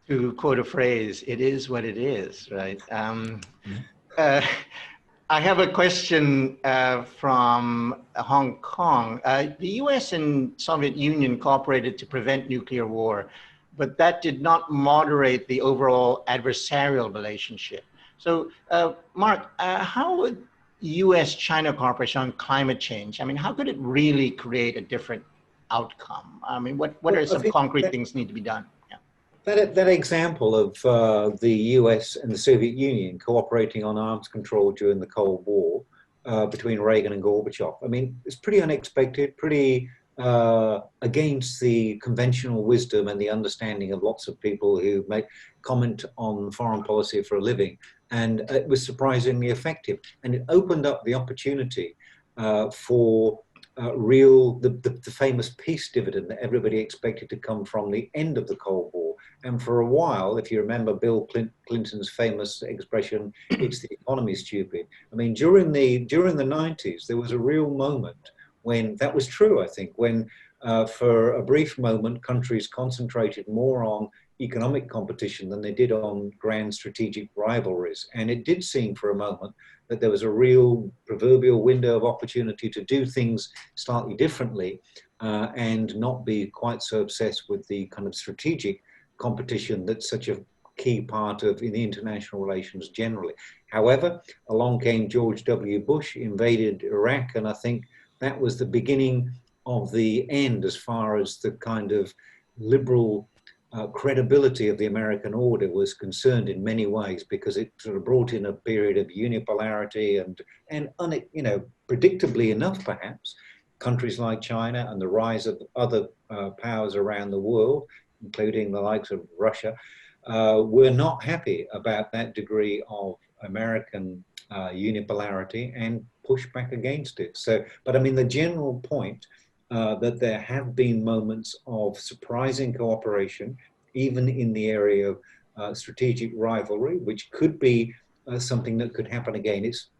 To quote a phrase, it is what it is, right? Yeah. I have a question from Hong Kong. The US and Soviet Union cooperated to prevent nuclear war, but that did not moderate the overall adversarial relationship. So, Mark, how would US-China cooperation on climate change, I mean, how could it really create a different outcome? I mean, what are some concrete things need to be done? That example of the US and the Soviet Union cooperating on arms control during the Cold War between Reagan and Gorbachev, I mean, it's pretty unexpected, pretty against the conventional wisdom and the understanding of lots of people who make comment on foreign policy for a living. And it was surprisingly effective. And it opened up the opportunity for the famous peace dividend that everybody expected to come from the end of the Cold War. And for a while, if you remember Bill Clinton's famous expression, "It's the economy, stupid." I mean, during the 90s, there was a real moment when that was true, I think, when for a brief moment, countries concentrated more on economic competition than they did on grand strategic rivalries. And it did seem for a moment that there was a real proverbial window of opportunity to do things slightly differently and not be quite so obsessed with the kind of strategic competition that's such a key part of in international relations generally. However, along came George W. Bush, invaded Iraq, and I think that was the beginning of the end as far as the kind of liberal credibility of the American order was concerned in many ways, because it sort of brought in a period of unipolarity and predictably enough, perhaps, countries like China and the rise of other powers around the world, including the likes of Russia, were not happy about that degree of American unipolarity and pushed back against it. So, but I mean, the general point that there have been moments of surprising cooperation, even in the area of strategic rivalry, which could be something that could happen again. It's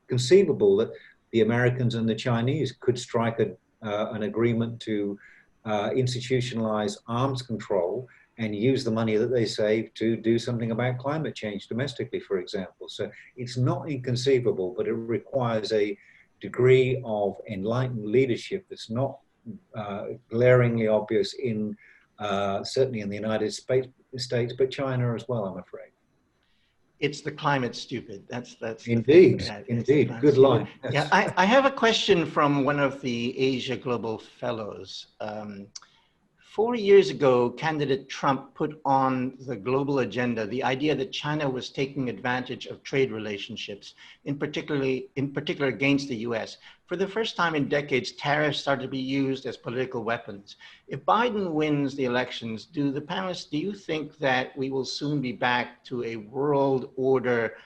conceivable that the Americans and the Chinese could strike an agreement to institutionalize arms control and use the money that they save to do something about climate change domestically, for example. So it's not inconceivable, but it requires a degree of enlightened leadership that's not glaringly obvious in certainly in the United States, but China as well, I'm afraid. It's the climate stupid. That's indeed, indeed. Good line. Yeah, I have a question from one of the Asia Global Fellows. 4 years ago, candidate Trump put on the global agenda the idea that China was taking advantage of trade relationships, in particular against the US. For the first time in decades, tariffs started to be used as political weapons. If Biden wins the elections, do you think that we will soon be back to a world order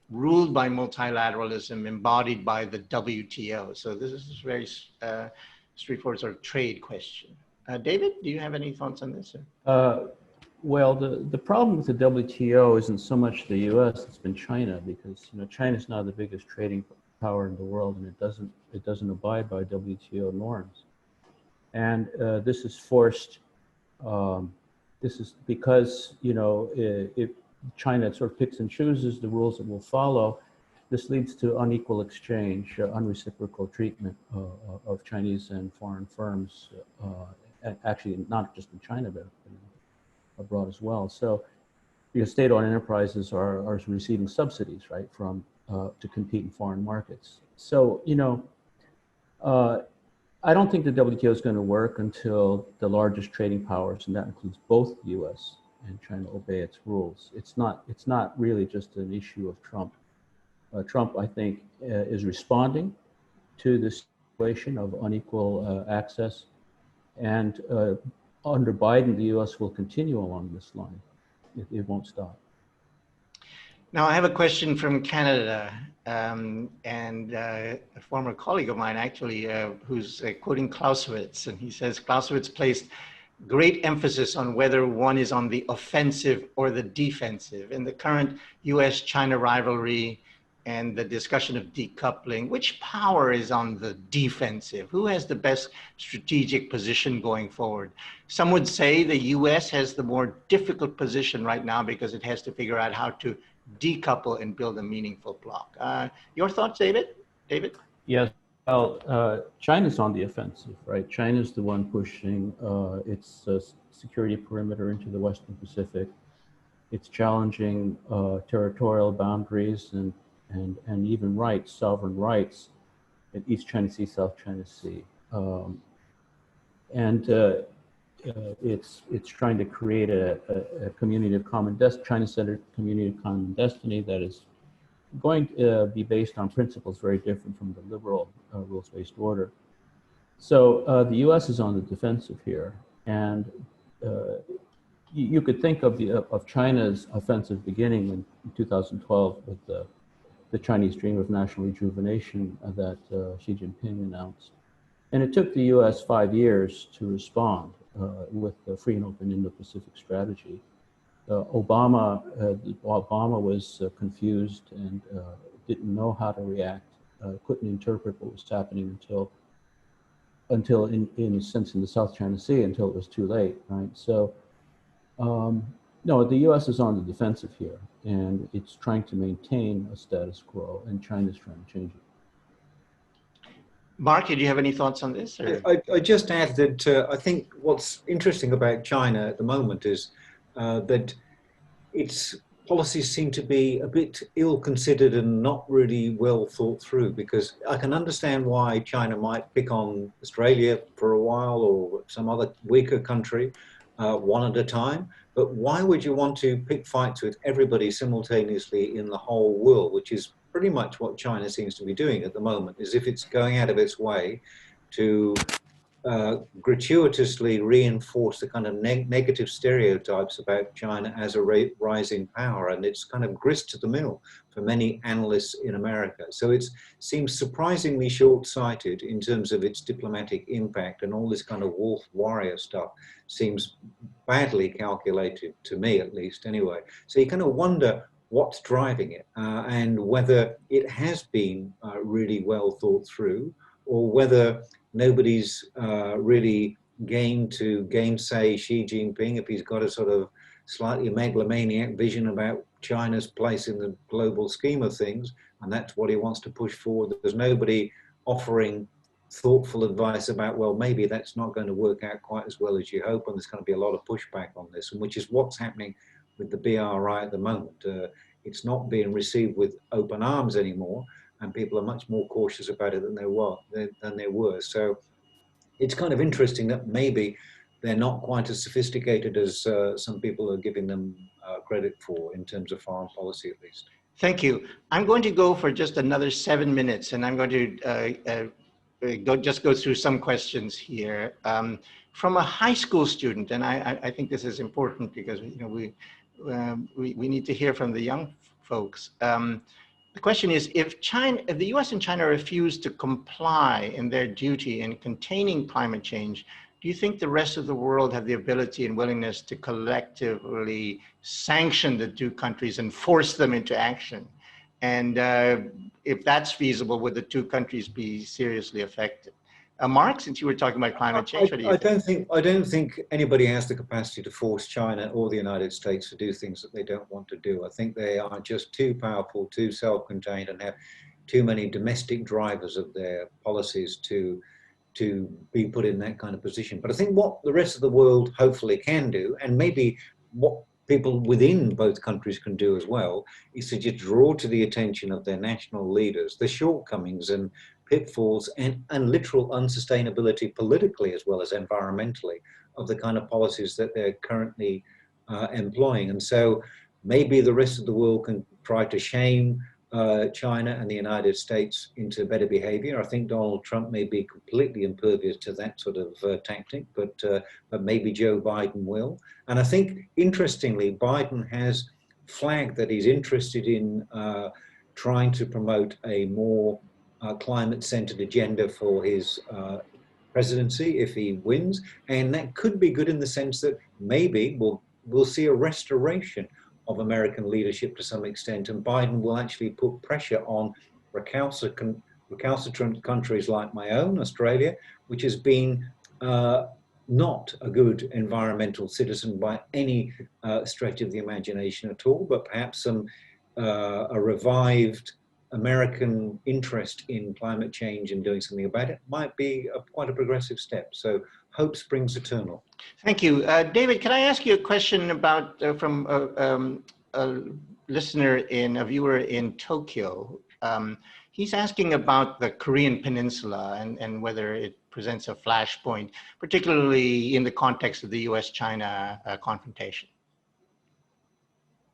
ruled by multilateralism, embodied by the WTO? So this is a very straightforward sort of trade question. David, do you have any thoughts on this? Well, the problem with the WTO isn't so much the U.S., it's been China, because China's now the biggest trading power in the world, and it doesn't abide by WTO norms. And this is forced. This is because if China sort of picks and chooses the rules it will follow, this leads to unequal exchange, unreciprocal treatment of Chinese and foreign firms. Actually, not just in China, but abroad as well. So, because state-owned enterprises are receiving subsidies, right, to compete in foreign markets. So, I don't think the WTO is going to work until the largest trading powers, and that includes both the U.S. and China, obey its rules. It's not really just an issue of Trump. Trump, I think, is responding to this situation of unequal access. And under Biden, the U.S. will continue along this line. It won't stop. Now, I have a question from Canada, and a former colleague of mine, actually, who's quoting Clausewitz, and he says Clausewitz placed great emphasis on whether one is on the offensive or the defensive. In the current U.S.-China rivalry, and the discussion of decoupling, which power is on the defensive? Who has the best strategic position going forward? Some would say the US has the more difficult position right now because it has to figure out how to decouple and build a meaningful bloc. Your thoughts, David? David? Yes. Well, China's on the offensive, right? China's the one pushing its security perimeter into the Western Pacific. It's challenging territorial boundaries and even rights, sovereign rights in East China Sea, South China Sea. It's trying to create a community of common China-centered community of common destiny that is going to be based on principles very different from the liberal rules-based order. So the U.S. is on the defensive here, and you could think of China's offensive beginning in 2012 with the Chinese dream of national rejuvenation that Xi Jinping announced. And it took the US 5 years to respond with the free and open Indo-Pacific strategy. Obama was confused and didn't know how to react, couldn't interpret what was happening until in a sense in the South China Sea, until it was too late, right? So, no, the US is on the defensive here, and it's trying to maintain a status quo, and China's trying to change it. Mark, do you have any thoughts on this? I just add that I think what's interesting about China at the moment is that its policies seem to be a bit ill-considered and not really well thought through, because I can understand why China might pick on Australia for a while or some other weaker country one at a time. But why would you want to pick fights with everybody simultaneously in the whole world, which is pretty much what China seems to be doing at the moment, as if it's going out of its way to gratuitously reinforce the kind of negative stereotypes about China as a rising power, and it's kind of grist to the mill for many analysts in America. So it seems surprisingly short-sighted in terms of its diplomatic impact, and all this kind of wolf warrior stuff seems badly calculated, to me at least anyway. So you kind of wonder what's driving it, and whether it has been really well thought through, or whether nobody's really game to gainsay Xi Jinping if he's got a sort of slightly megalomaniac vision about China's place in the global scheme of things, and that's what he wants to push forward. There's nobody offering thoughtful advice about, well, maybe that's not going to work out quite as well as you hope, and there's going to be a lot of pushback on this, and which is what's happening with the BRI at the moment. It's not being received with open arms anymore, and people are much more cautious about it than they were. So it's kind of interesting that maybe they're not quite as sophisticated as some people are giving them credit for, in terms of foreign policy at least. Thank you. I'm going to go for just another 7 minutes, and I'm going to just go through some questions here. From a high school student, and I think this is important because we need to hear from the young folks. The question is, if the US and China refuse to comply in their duty in containing climate change, do you think the rest of the world have the ability and willingness to collectively sanction the two countries and force them into action? And if that's feasible, would the two countries be seriously affected? Mark, since you were talking about climate change, what do you think? I don't think anybody has the capacity to force China or the United States to do things that they don't want to do. I think they are just too powerful, too self-contained, and have too many domestic drivers of their policies to be put in that kind of position. But I think what the rest of the world hopefully can do, and maybe what people within both countries can do as well, is to just draw to the attention of their national leaders the shortcomings and pitfalls and literal unsustainability politically as well as environmentally of the kind of policies that they're currently employing. And so maybe the rest of the world can try to shame China and the United States into better behavior. I think Donald Trump may be completely impervious to that sort of tactic, but maybe Joe Biden will. And I think, interestingly, Biden has flagged that he's interested in trying to promote a more climate-centered agenda for his presidency if he wins. And that could be good in the sense that maybe we'll see a restoration of American leadership to some extent, and Biden will actually put pressure on recalcitrant countries like my own, Australia, which has been not a good environmental citizen by any stretch of the imagination at all, but perhaps a revived American interest in climate change and doing something about it might be quite a progressive step. So hope springs eternal. Thank you. David, can I ask you a question about from a listener a viewer in Tokyo? He's asking about the Korean Peninsula and whether it presents a flashpoint, particularly in the context of the US-China confrontation.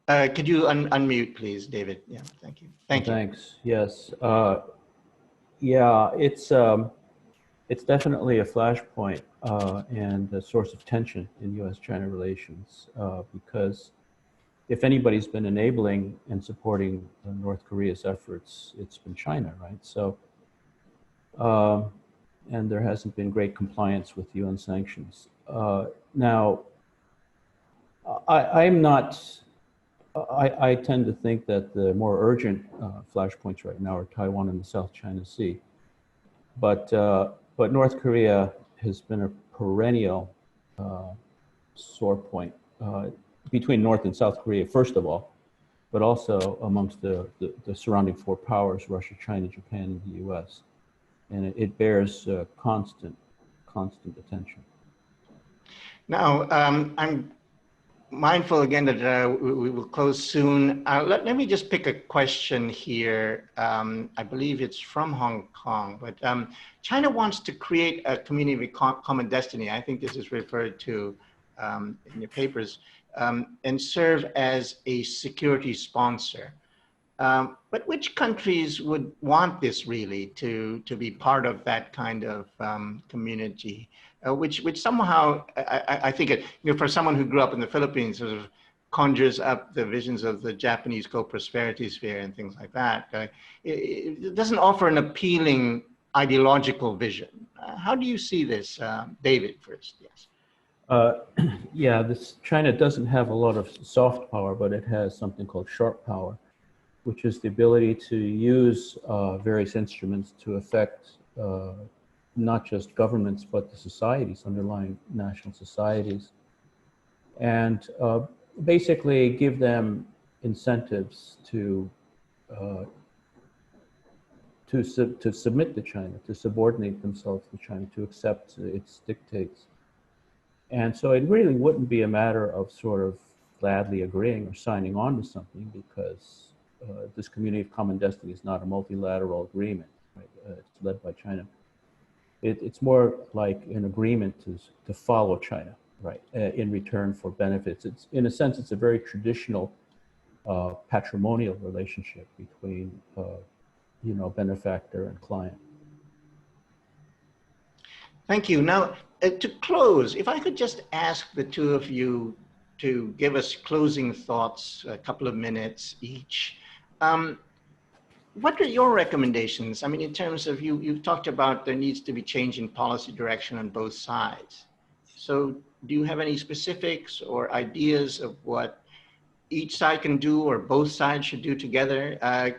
Could you unmute, please, David? Yeah, thank you. Thank you. Thanks. Yes. Yeah, it's definitely a flashpoint and a source of tension in US-China relations because if anybody's been enabling and supporting North Korea's efforts, it's been China, right? So, and there hasn't been great compliance with UN sanctions. Now, I tend to think that the more urgent flashpoints right now are Taiwan and the South China Sea. But North Korea has been a perennial sore point between North and South Korea, first of all, but also amongst the surrounding four powers, Russia, China, Japan, and the US. And it bears constant attention. Now, I'm mindful again that we will close soon. Let me just pick a question here. I believe it's from Hong Kong, but China wants to create a community of common destiny. I think this is referred to in your papers, and serve as a security sponsor. But which countries would want this really to be part of that kind of community? Which somehow I think for someone who grew up in the Philippines, sort of conjures up the visions of the Japanese co-prosperity sphere and things like that. It doesn't offer an appealing ideological vision. How do you see this, David? First, yes. Yeah, China doesn't have a lot of soft power, but it has something called sharp power, which is the ability to use various instruments to affect not just governments, but the societies, underlying national societies, and basically give them incentives to submit to China, to subordinate themselves to China, to accept its dictates. And so it really wouldn't be a matter of sort of gladly agreeing or signing on to something, because this community of common destiny is not a multilateral agreement, right? It's led by China. It's more like an agreement to follow China, right, in return for benefits. It's, in a sense, it's a very traditional patrimonial relationship between, benefactor and client. Thank you. Now, to close, if I could just ask the two of you to give us closing thoughts, a couple of minutes each. What are your recommendations? I mean, in terms of you've talked about there needs to be change in policy direction on both sides. So do you have any specifics or ideas of what each side can do or both sides should do together?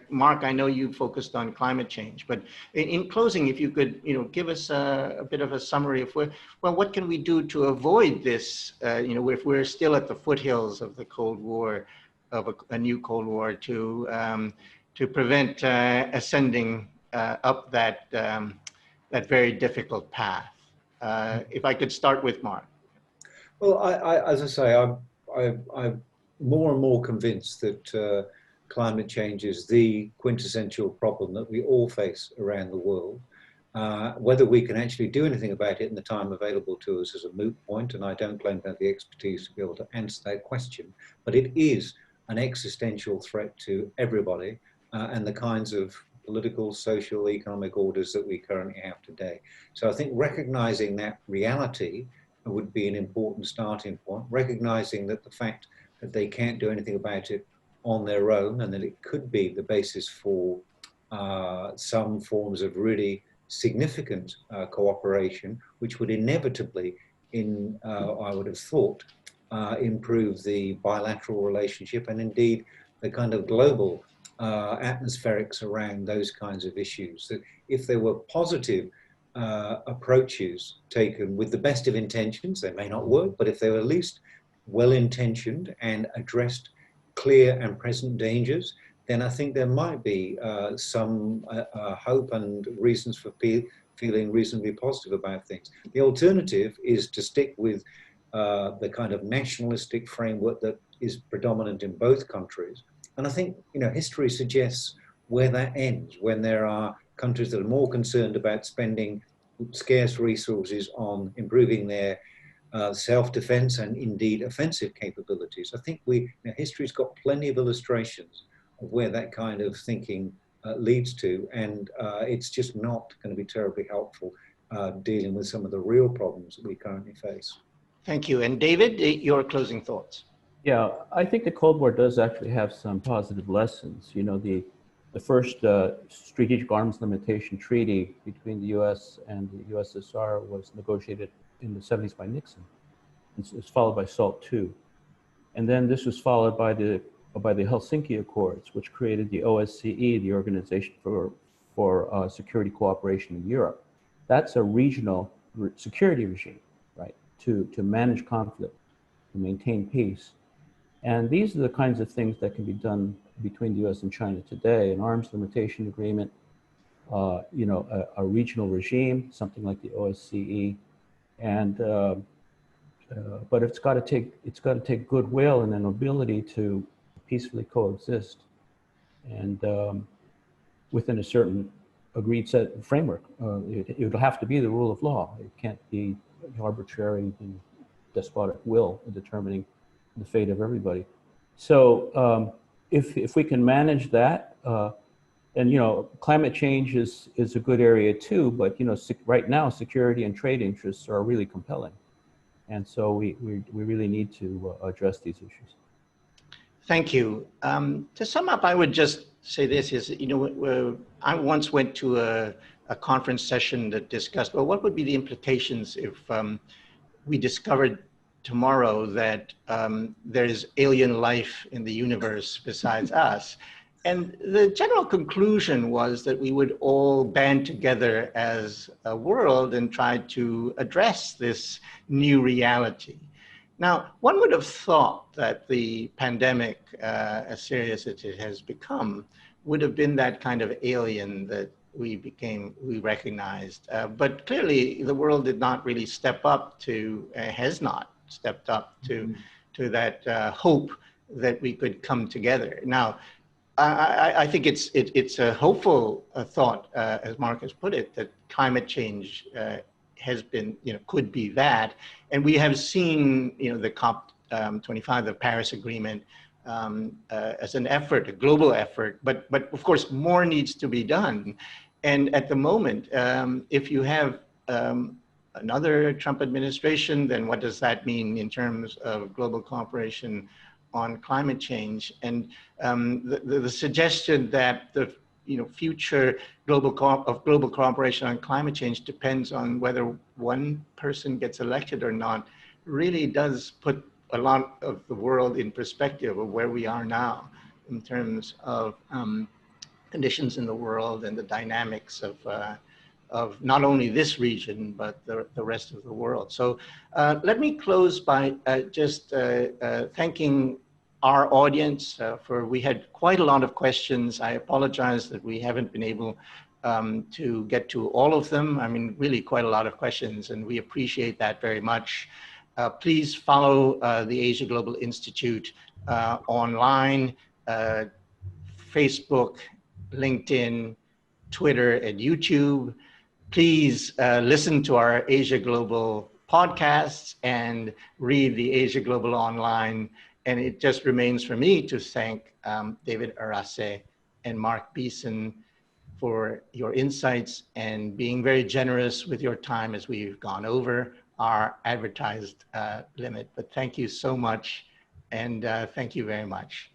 Mark, I know you focused on climate change, but in closing, if you could, give us a bit of a summary of what can we do to avoid this, if we're still at the foothills of the Cold War, of a new Cold War, to prevent ascending up that very difficult path. If I could start with Mark. Well, as I say, I'm more and more convinced that climate change is the quintessential problem that we all face around the world. Whether we can actually do anything about it in the time available to us is a moot point, and I don't claim to have the expertise to be able to answer that question. But it is an existential threat to everybody and the kinds of political, social, economic orders that we currently have today. So I think recognizing that reality would be an important starting point, recognizing that the fact that they can't do anything about it on their own, and that it could be the basis for some forms of really significant cooperation, which would inevitably, I would have thought, improve the bilateral relationship and indeed the kind of global atmospherics around those kinds of issues. That if there were positive approaches taken with the best of intentions, they may not work, but if they were at least well-intentioned and addressed clear and present dangers, then I think there might be some hope and reasons for feeling reasonably positive about things. The alternative is to stick with the kind of nationalistic framework that is predominant in both countries. And I think, history suggests where that ends, when there are countries that are more concerned about spending scarce resources on improving their self-defense and indeed offensive capabilities. I think history's got plenty of illustrations of where that kind of thinking leads to, and it's just not going to be terribly helpful dealing with some of the real problems that we currently face. Thank you. And David, your closing thoughts. Yeah, I think the Cold War does actually have some positive lessons. The first strategic arms limitation treaty between the US and the USSR was negotiated in the 70s by Nixon. It's followed by SALT II. And then this was followed by the Helsinki Accords, which created the OSCE, the Organization for Security Cooperation in Europe. That's a regional security regime, right, to manage conflict, to maintain peace. And these are the kinds of things that can be done between the US and China today: an arms limitation agreement, a regional regime, something like the OSCE, and but it's got to take goodwill and an ability to peacefully coexist, and within a certain agreed set framework. It'll have to be the rule of law. It can't be arbitrary and despotic will determining the fate of everybody. So if we can manage that, and climate change is a good area too, but right now security and trade interests are really compelling, and so we really need to address these issues. Thank you. To sum up, I would just say this is, I once went to a conference session that discussed, well, what would be the implications if we discovered tomorrow that there is alien life in the universe besides us? And the general conclusion was that we would all band together as a world and try to address this new reality. Now, one would have thought that the pandemic, as serious as it has become, would have been that kind of alien that we recognized. But clearly, the world did not really step up to, has not stepped up to that hope that we could come together. Now, I think it's a hopeful thought, as Mark has put it, that climate change has been, could be that. And we have seen, the COP25, the Paris Agreement, as an effort, a global effort, but of course more needs to be done. And at the moment, if you have another Trump administration, then what does that mean in terms of global cooperation on climate change? And the suggestion that the future global cooperation on climate change depends on whether one person gets elected or not really does put a lot of the world in perspective of where we are now in terms of conditions in the world and the dynamics of not only this region, but the rest of the world. So let me close by just thanking our audience we had quite a lot of questions. I apologize that we haven't been able to get to all of them. I mean, really quite a lot of questions, and we appreciate that very much. Please follow the Asia Global Institute online, Facebook, LinkedIn, Twitter, and YouTube. Please listen to our Asia Global podcasts and read the Asia Global online. And it just remains for me to thank David Arase and Mark Beeson for your insights and being very generous with your time as we've gone over our advertised limit. But thank you so much, and thank you very much.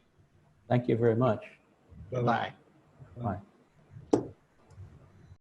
Thank you very much. Bye-bye. Bye.